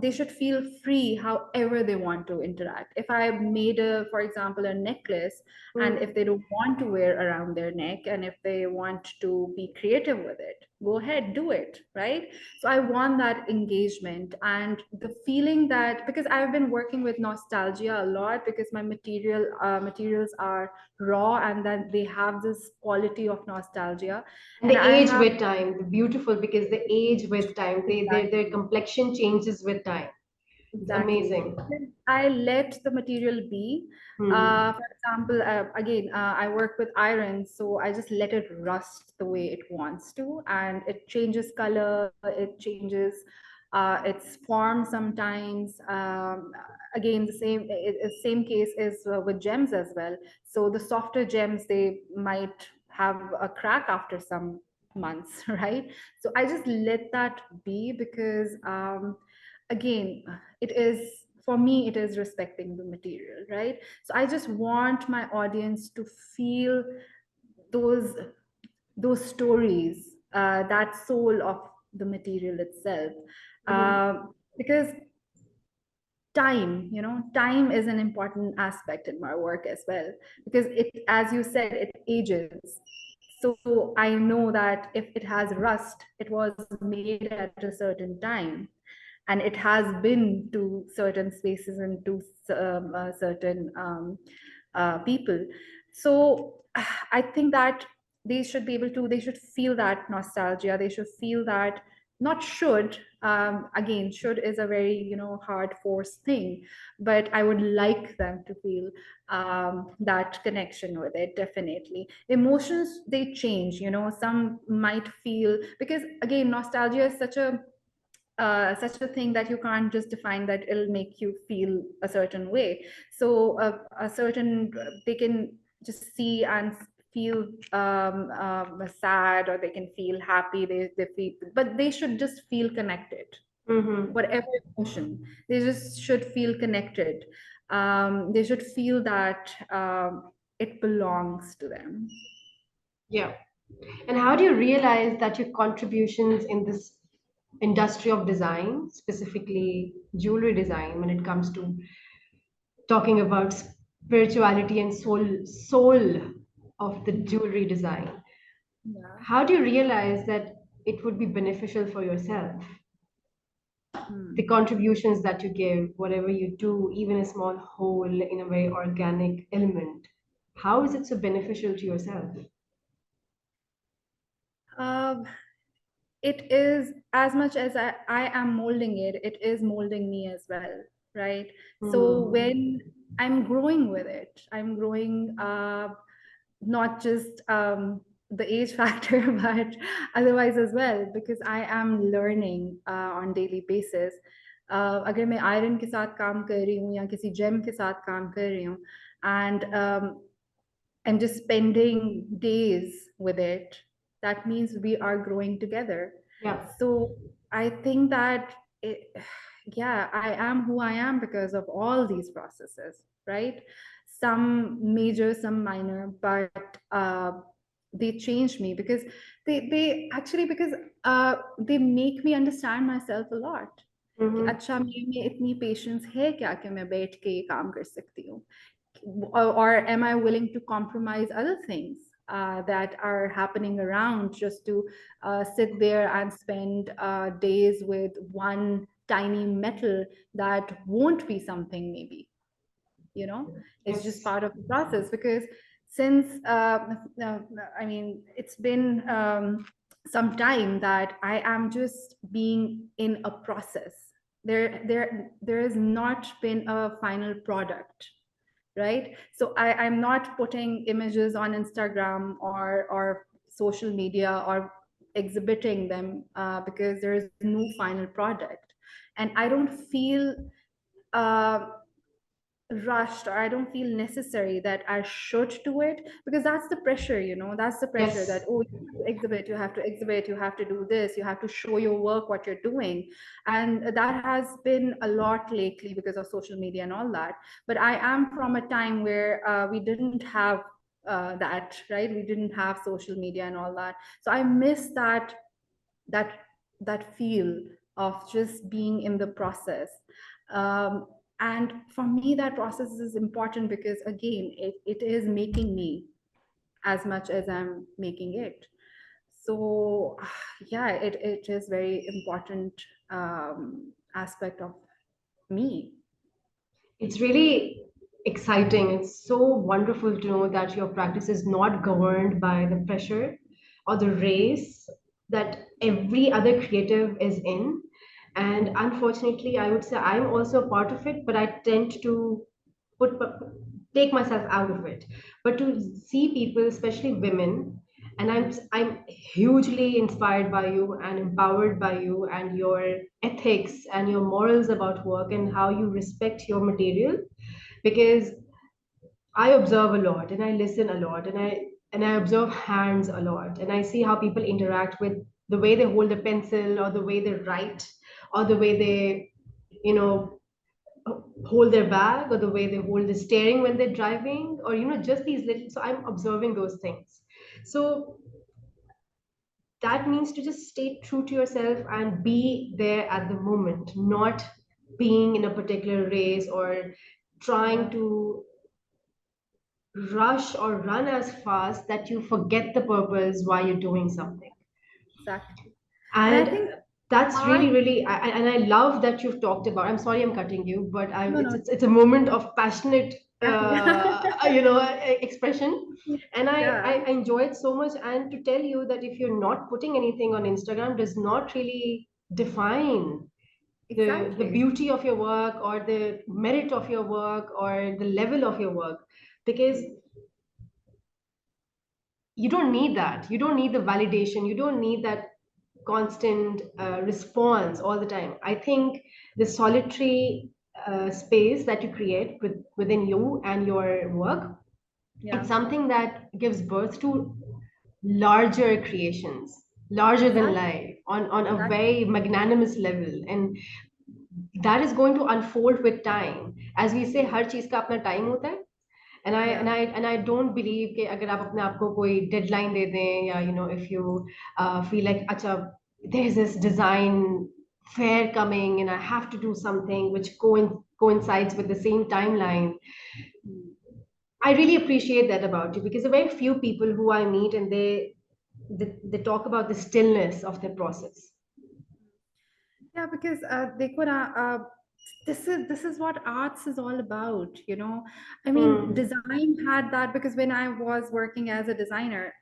they should feel free however they want to interact. If I made for example, a necklace, and Mhm. if they don't want to wear around their neck, and if they want to be creative with it, go ahead, do it, right? So I want that engagement and the feeling that, because I've been working with nostalgia a lot because my materials are raw and that they have this quality of nostalgia, And and they I age have with time. They're beautiful because they age with time. Their exactly. complexion changes with time. It's Exactly. amazing. Then I let the material be. Hmm. For example, again, I work with iron, so I just let it rust the way it wants to, and it changes color, it changes its form sometimes. Again, same case is with gems as well. So the softer gems, they might have a crack after some months, right? So I just let that be because again, it is, for me it is respecting the material, right? So I just want my audience to feel those those stories, that soul of the material itself, Hmm. because time is an important aspect in my work as well, because it, as you said, it ages. So I know that if it has rust, it was made at a certain time, and it has been to certain spaces and to certain people. So I think that they should be able to, they should feel that nostalgia, they should feel that, not should, again, should is a very, hard forced thing, but I would like them to feel that connection with it. Definitely emotions, they change, some might feel, because again, nostalgia is such a thing that you can't just define that it'll make you feel a certain way. So a certain, they can just see and feel sad, or they can feel happy, they feel, but they should just feel connected. Hmm. Whatever emotion, they just should feel connected. They should feel that it belongs to them. Yeah. And how do you realize that your contributions in this industry of design, specifically jewelry design, when it comes to talking about spirituality and soul of the jewelry design. Yeah. How do you realize that it would be beneficial for yourself? The Hmm. contributions that you give, whatever you do, even a small whole in a very organic element, how is it so beneficial to yourself? Um, it is as much as I am molding it, it is molding me as well, right? So Hmm. when I'm growing with it, I'm growing not just the age factor, but otherwise as well, because I am learning on daily basis. अगर मैं iron के साथ काम कर रही हूँ या किसी जेम के साथ काम कर रही हूँ and I'm just spending days with it, that means we are growing together. Yeah. So I think that it, yeah, I am who I am because of all these processes, right? Some major, some minor, but they changed me because they actually because they make me understand myself a lot. कि Mm-hmm. अच्छा मेरे में इतनी patience है क्या कि मैं बैठ के ये काम कर सकती हूँ, or am I willing to compromise other things that are happening around just to sit there and spend days with one tiny metal that won't be something, maybe, you know, it's just Yes. part of the process. Because since I mean, it's been some time that I am just being in a process. There has not been a final product, right? So I'm not putting images on Instagram or social media or exhibiting them because there is no final product, and I don't feel uh, rushed, or I don't feel necessary that I should do it, because that's the pressure, you know, that's the pressure that, Yes. oh, you have to exhibit, you have to exhibit, you have to do this, you have to show your work, what you're doing. And that has been a lot lately because of social media and all that. But I am from a time where we didn't have that, right? We didn't have social media and all that. So I miss that that feel of just being in the process. um, and for me that process is important because again it is making me as much as I'm making it. So yeah, it is very important aspect of me. It's really exciting. It's so wonderful to know that your practice is not governed by the pressure or the race that every other creative is in. And unfortunately, I would say I'm also a part of it, but I tend to put take myself out of it. But to see people, especially women, and I'm hugely inspired by you and empowered by you and your ethics and your morals about work and how you respect your material, because I observe a lot and I listen a lot and I observe hands a lot and I see how people interact with the way they hold a pencil or the way they write or the way they, you know, hold their bag or the way they hold the steering when they're driving or just these little. So I'm observing those things. So that means to just stay true to yourself and be there at the moment, not being in a particular race or trying Yeah, to rush or run as fast that you forget the purpose why you're doing something. exactly. And I And think that's art, really and I love that you've talked about. I'm sorry I'm cutting you, but I no, no, it's a moment of passionate exactly. expression, and I Yeah, enjoy it so much. And to tell you that if you're not putting anything on Instagram does not really define the exactly. beauty of your work or the merit of your work or the level of your work, because you don't need that. You don't need the validation. You don't need that constant response all the time. I think the solitary space that you create within you and your work, Yeah, it's something that gives birth to larger creations, larger than exactly, life, on a exactly. very magnanimous level. And that is going to unfold with time. As we say, हर चीज का अपना time होता है. Yeah, And I don't believe कि अगर आप अपने आप को कोई deadline दे दें या if you feel like अच्छा there's this design fair coming and I have to do something which coincides with the same timeline. I really appreciate that about you because there are very few people who I meet and they talk about the stillness of their process. Yeah, because this is what arts is all about, you know. I mean, Hmm. design had that because when I was working as a designer,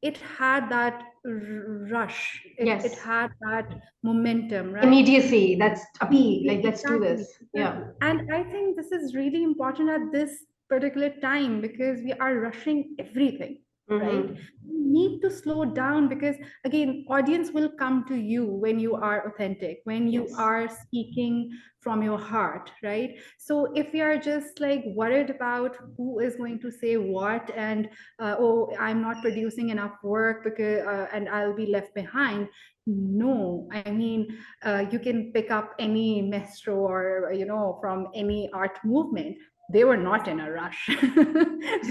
it had that rush. It Yes. had that momentum, right? Immediacy. That's appeal. Like, let's do Exactly, this. Yeah. exactly. And I think this is really important at this particular time because we are rushing everything, right? Mm-hmm. You need to slow down because again, audience will come to you when you are authentic, when you Yes. are speaking from your heart, right? So if we are just like worried about who is going to say what and oh, I'm not producing enough work because and I'll be left behind. No, I mean, you can pick up any maestro or from any art movement. They were not in a rush.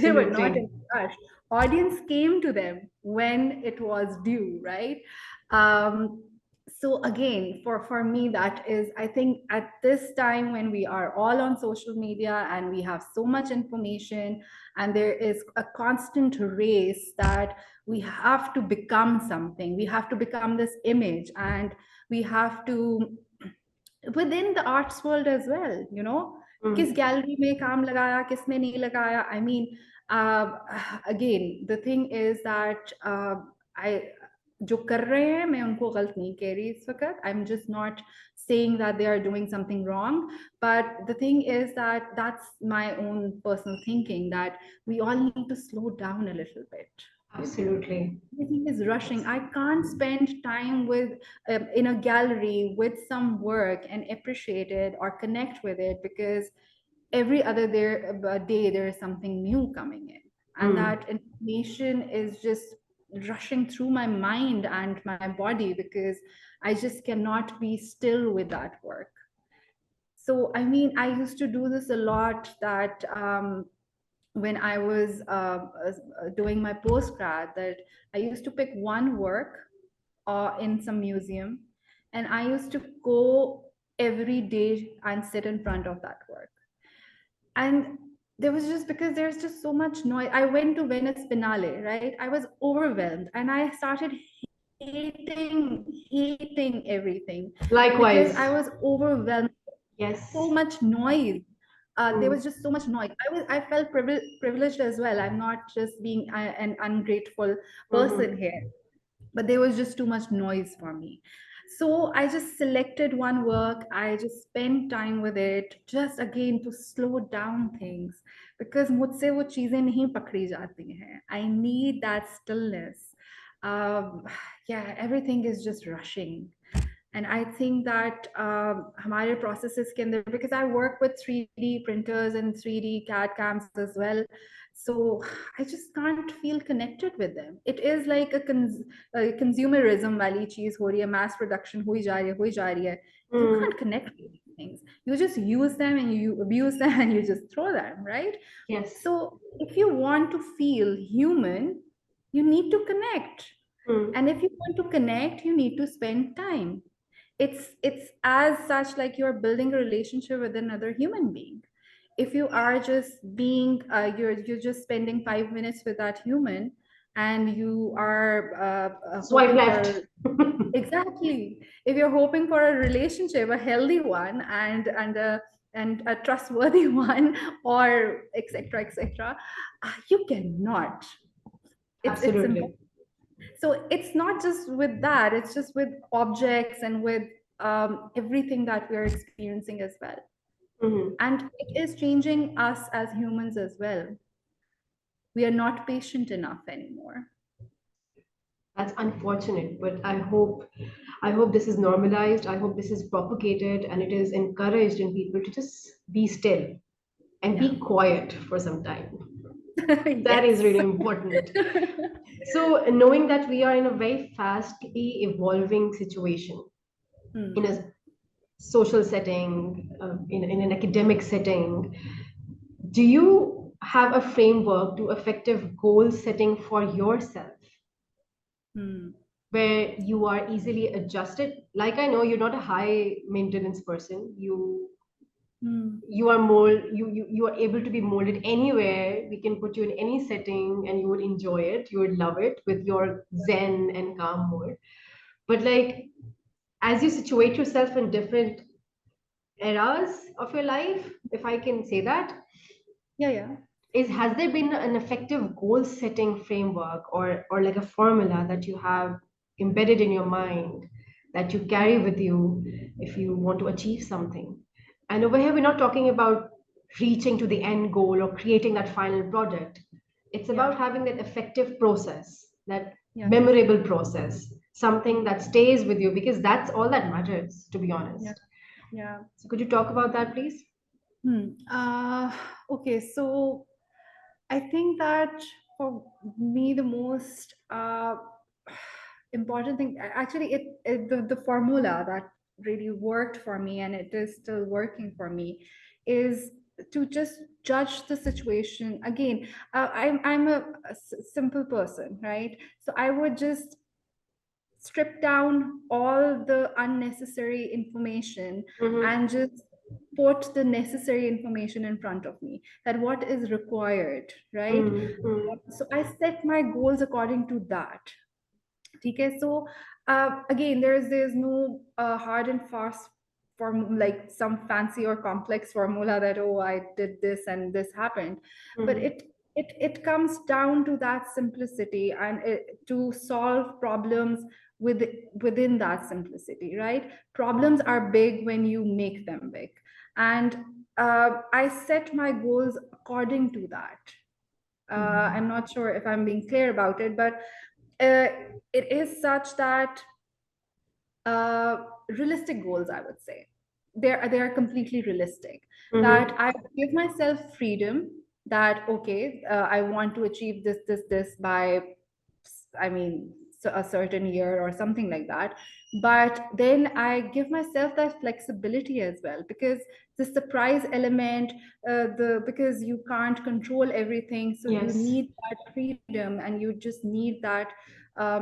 They were not Absolutely. in a rush. Audience came to them when it was due, right? um, so again, for me, that is, I think, at this time when we are all on social media and we have so much information and there is a constant race that we have to become something, we have to become this image, and we have to, within the arts world as well, किस Mm. Gallery में काम लगाया किसने नहीं लगाया, I mean, again, the thing is that I जो कर रहे हैं मैं उनको गलत नहीं कह रही इस वक्त, I'm just not saying that they are doing something wrong, but the thing is that that's my own personal thinking, that we all need to slow down a little bit. Absolutely. Everything is rushing. I can't spend time with in a gallery with some work and appreciate it or connect with it because every other day there is something new coming in, and Mm. that information is just rushing through my mind and my body because I just cannot be still with that work. So I mean, I used to do this a lot, that when I was doing my postgrad, that I used to pick one work in some museum, and I used to go every day and sit in front of that work. And there was just, because there's just so much noise. I went to Venice Biennale, right? I was overwhelmed and I started hating everything because I Likewise. was overwhelmed. So Yes. much noise. There Mm. was just so much noise. I felt privileged as well. I'm not just being an ungrateful person Mm-hmm. here, but there was just too much noise for me. So I just selected one work. I just spent time with it, just again to slow down things because मुझसे वो चीजें नहीं पकड़ी जाती हैं. I need that stillness. Yeah, everything is just rushing. And I think that हमारे processes के अंदर, because I work with 3D printers and 3D CAD cams as well, so I just can't feel connected with them. It is like a consumerism वाली चीज हो रही है, mass production हुई जा रही है. You Mm. can't connect with these things. You just use them and you abuse them and you just throw them, right? Yes. So if you want to feel human, you need to connect. Mm. And if you want to connect, you need to spend time. It's as such like you're building a relationship with another human being. If you are just being you're just spending 5 minutes with that human, and you are Swipe hoping left. for, exactly, if you're hoping for a relationship, a healthy one, and a trustworthy one, or etc etc, you cannot. It's Absolutely. impossible. So it's not just with that, it's just with objects and with everything that we are experiencing as well. Mhm. And it is changing us as humans as well. We are not patient enough anymore. That's unfortunate, but I hope this is normalized. I hope this is propagated and it is encouraged in people to just be still and Yeah. be quiet for some time. That is Yes. really important. So, knowing that we are in a very fastly evolving situation, in Hmm. a social setting, in an academic setting, do you have a framework to effective goal setting for yourself? Hmm. where you are easily adjusted. Like, I know you're not a high maintenance person. Hmm. You are you are able to be molded anywhere. We can put you in any setting and you would enjoy it. You would love it with your zen and calm mode. But like, as you situate yourself in different eras of your life, if I can say that, Yeah, yeah. is has there been an effective goal setting framework or like a formula that you have embedded in your mind that you carry with you if you want to achieve something? And over here we're not talking about reaching to the end goal or creating that final product. It's Yeah, about having that effective process, that yeah, memorable process, something that stays with you, because that's all that matters, to be yeah, honest. yeah. So could you talk about that, please? Okay, so I think that for me, the most important thing, actually, the formula that really worked for me and it is still working for me is to just judge the situation. Again, I'm a simple person, right? So I would just strip down all the unnecessary information Mm-hmm. and just put the necessary information in front of me, that what is required, right? Mm-hmm. So I set my goals according to that. Okay, so again, there's no hard and fast form, like some fancy or complex formula that, oh, I did this and this happened, but Mm-hmm. it comes down to that simplicity and to solve problems with within that simplicity, right? Problems are big when you make them big, and I set my goals according to that. I'm not sure if I'm being clear about it, but uh, it is such that uh, realistic goals, I would say, they are completely realistic. That Mm-hmm. I give myself freedom. That okay, I want to achieve this by, I mean, a certain year or something like that. But then I give myself that flexibility as well, because the surprise element, the because you can't control everything, so you Yes. need that freedom and you just need that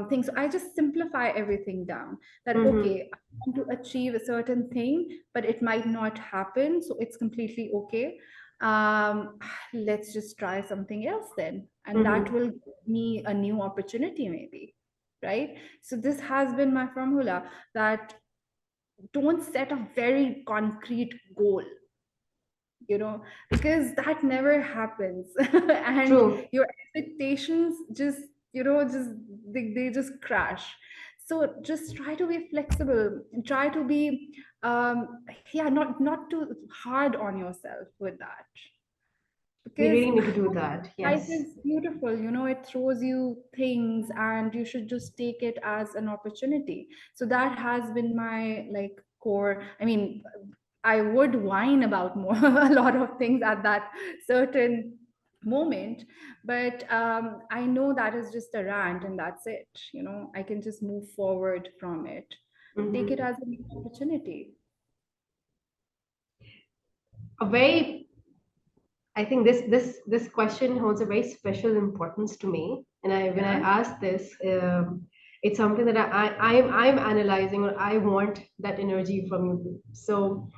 thing. So I just simplify everything down. That Mm-hmm. okay, I want to achieve a certain thing, but it might not happen, so it's completely okay. Let's just try something else then, and that Mm-hmm. will give me a new opportunity maybe, right? So this has been my formula, that don't set a very concrete goal, because that never happens. And True. your expectations just, just they just crash. So just try to be flexible, try to be yeah, not too hard on yourself with that, We because really need to do that. life Yes. is beautiful, it throws you things and you should just take it as an opportunity. So that has been my like core. I mean, I would whine about more a lot of things at that certain moment, but I know that is just a rant and that's it. I can just move forward from it, take it Mm-hmm. as an opportunity. A very, I think this question holds a very special importance to me. And when I Yeah. ask this, it's something that I'm analyzing, or I want that energy from you. So,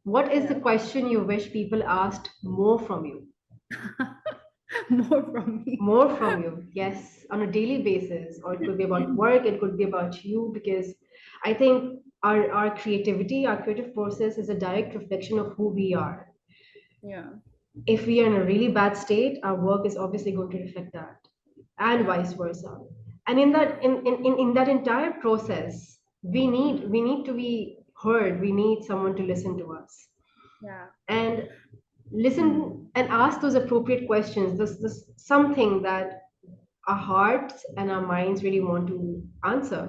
what is the Yeah. question you wish people asked more from you? More from me. More from you, yes, on a daily basis, or it could be about work, it could be about you, because I think our creativity, our creative process is a direct reflection of who we are. Yeah. If we are in a really bad state, our work is obviously going to reflect that, and Yeah. vice versa. And in that in that entire process, we need to be heard. We need someone to listen to us Yeah. and Hmm. listen and ask those appropriate questions. This something that our hearts and our minds really want to answer.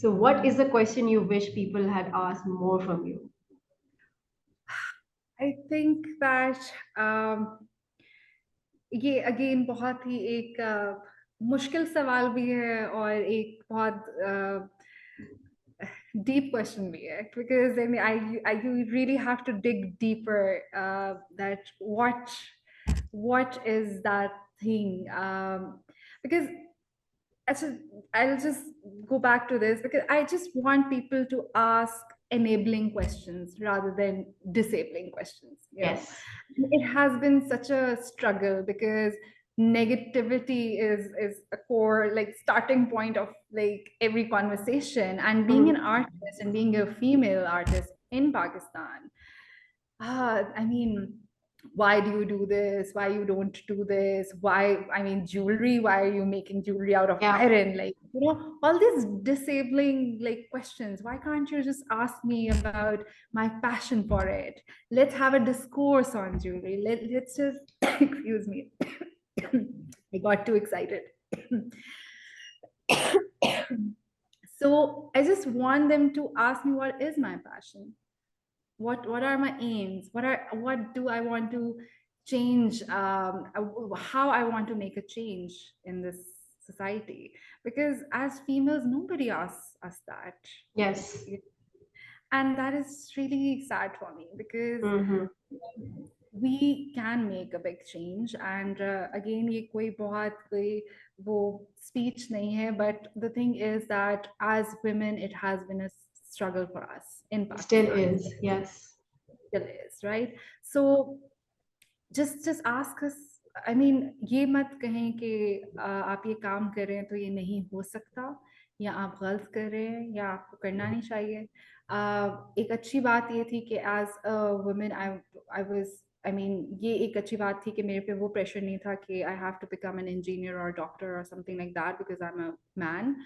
So, what is Hmm. the question you wish people had asked more from you? I think that ये again बहुत ही एक मुश्किल सवाल भी है और एक बहुत deep question भी है, because I mean I you really have to dig deeper, that what is that thing, because I'll just go back to this because I just want people to ask enabling questions rather than disabling questions. Yes. It has been such a struggle because negativity is a core like starting point of like every conversation, and being an Mhm. artist and being a female artist in Pakistan, I mean, why do you do this? Why you don't do this? Why, I mean, jewelry, why are you making jewelry out of Yeah. iron? Like, all these disabling like questions. Why can't you just ask me about my passion for it? Let's have a discourse on jewelry. Let's just, excuse me. I got too excited. So I just want them to ask me what is my passion, what are my aims, what do I want to change, how I want to make a change in this society, because as females nobody asks us that. Yes. And that is really sad for me because Mm-hmm. we can make a big change. And again, ये कोई बहुत कोई वो speech नहीं है, but the thing is that as women it has been a struggle for us in Still Pakistan. is. Yes. Still is, right? So just ask us. I mean, ये मत कहें कि आप ये काम कर रहे हैं तो ये नहीं हो सकता, या आप गलत कर रहे हैं, या आपको करना नहीं चाहिए. एक अच्छी बात ये थी कि as a women I was, I mean, ये एक अच्छी बात थी कि मेरे पे वो प्रेशर नहीं था कि I have to become an engineer और डॉक्टर और something like that because I am a man.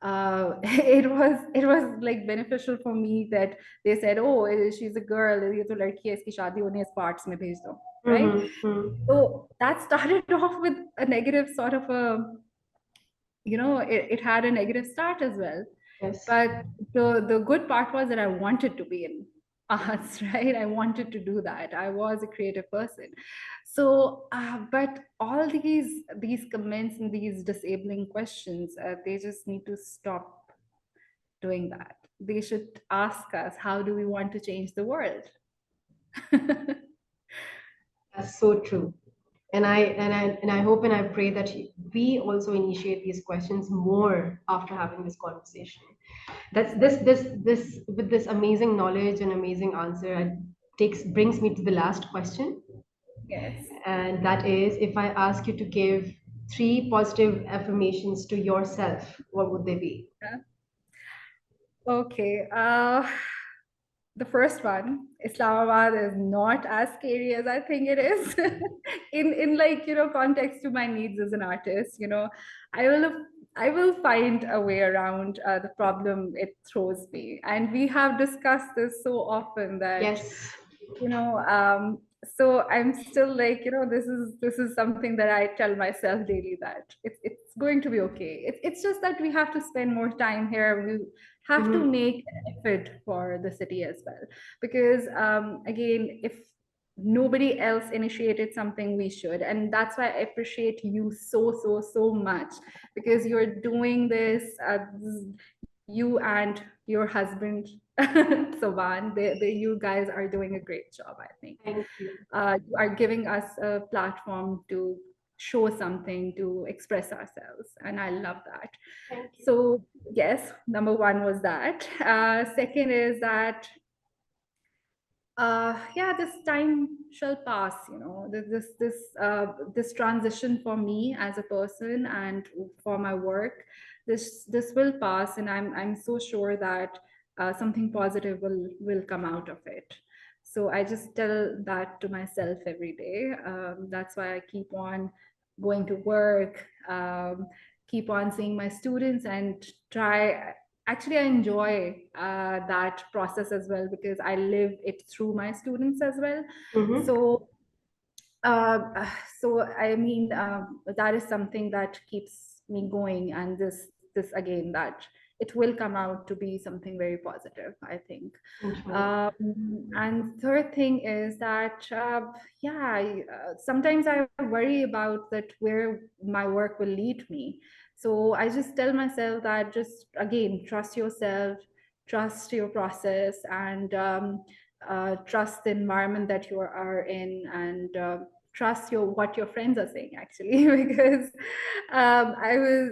it was like beneficial for me that they said, oh, she's a girl, ये तो लड़की है, इसकी शादी होनी है, स्पार्ट्स में भेज दो, right? Mm-hmm. So that started off with a negative sort of a, it had a negative start as well. Yes. But the good part was that I wanted to be in arts, right? I wanted to do that. I was a creative person. So, but all these comments and these disabling questions, they just need to stop doing that. They should ask us, how do we want to change the world? That's so true. And I hope and I pray that we also initiate these questions more after having this conversation. That's this with this amazing knowledge and amazing answer, it takes brings me to the last question. Yes. And that is, if I ask you to give three positive affirmations to yourself, what would they be? Okay. The first one, Islamabad is not as scary as I think it is. In like, context to my needs as an artist, I will I will find a way around the problem it throws me. And we have discussed this so often that, Yes. you know um so I'm still like, this is something that I tell myself daily, that it's going to be okay. It's just that we have to spend more time here. We have to Mm-hmm. make an effort for the city as well, because again, if nobody else initiated something, we should. And that's why I appreciate you so much, because you're doing this, you and your husband Soban, you guys are doing a great job, I think. Thank you. You are giving us a platform to show something, to express ourselves, and I love that. Thank you. So yes, number one was that. Second is that yeah, this time shall pass. This transition for me as a person and for my work, this will pass, and I'm so sure that something positive will come out of it. So I just tell that to myself every day. That's why I keep on going to work, keep on seeing my students, and try. Actually, I enjoy that process as well, because I live it through my students as well. Mm-hmm. So uh, so I mean, that is something that keeps me going, and this again, that it will come out to be something very positive, I think. Inshallah. And third thing is that yeah, sometimes I worry about that where my work will lead me. So I just tell myself that, just again, trust yourself, trust your process, and trust the environment that you are in, and trust what your friends are saying, actually. Because I was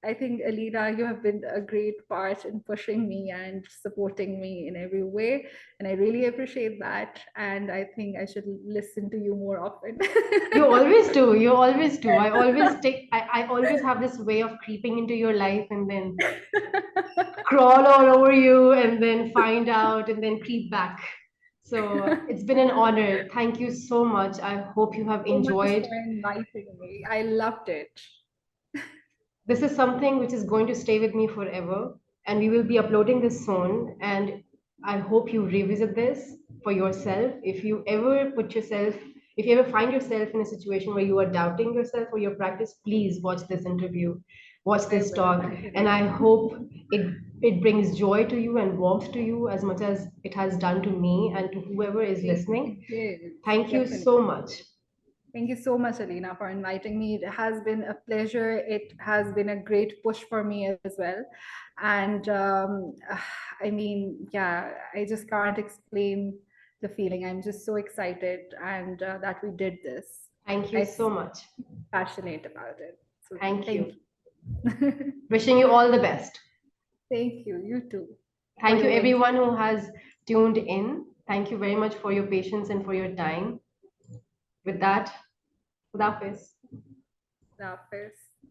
I think, Alina, you have been a great part in pushing me and supporting me in every way, and I really appreciate that. And I think I should listen to you more often. You always do. You always do. I always have this way of creeping into your life and then crawl all over you and then find out and then creep back. So it's been an honor. Thank you so much. I hope you have So much enjoyed. for inviting me. I loved it. This is something which is going to stay with me forever, and we will be uploading this soon. And I hope you revisit this for yourself. If you ever find yourself in a situation where you are doubting yourself or your practice, please watch this interview, watch I this will talk, and I definitely. hope it brings joy to you and warmth to you as much as it has done to me and to whoever is listening. It did, Thank you definitely. so much. Thank you so much, Alina, for inviting me. It has been a pleasure. It has been a great push for me as well. And I mean, yeah, I just can't explain the feeling. I'm just so excited and that we did this. Thank you I'm so much. passionate about it. So Thank thank you. you. Wishing you all the best. Thank you. You too. For Thank you, your wins. everyone who has tuned in. Thank you very much for your patience and for your time. With that, Khudafis. Hafiz.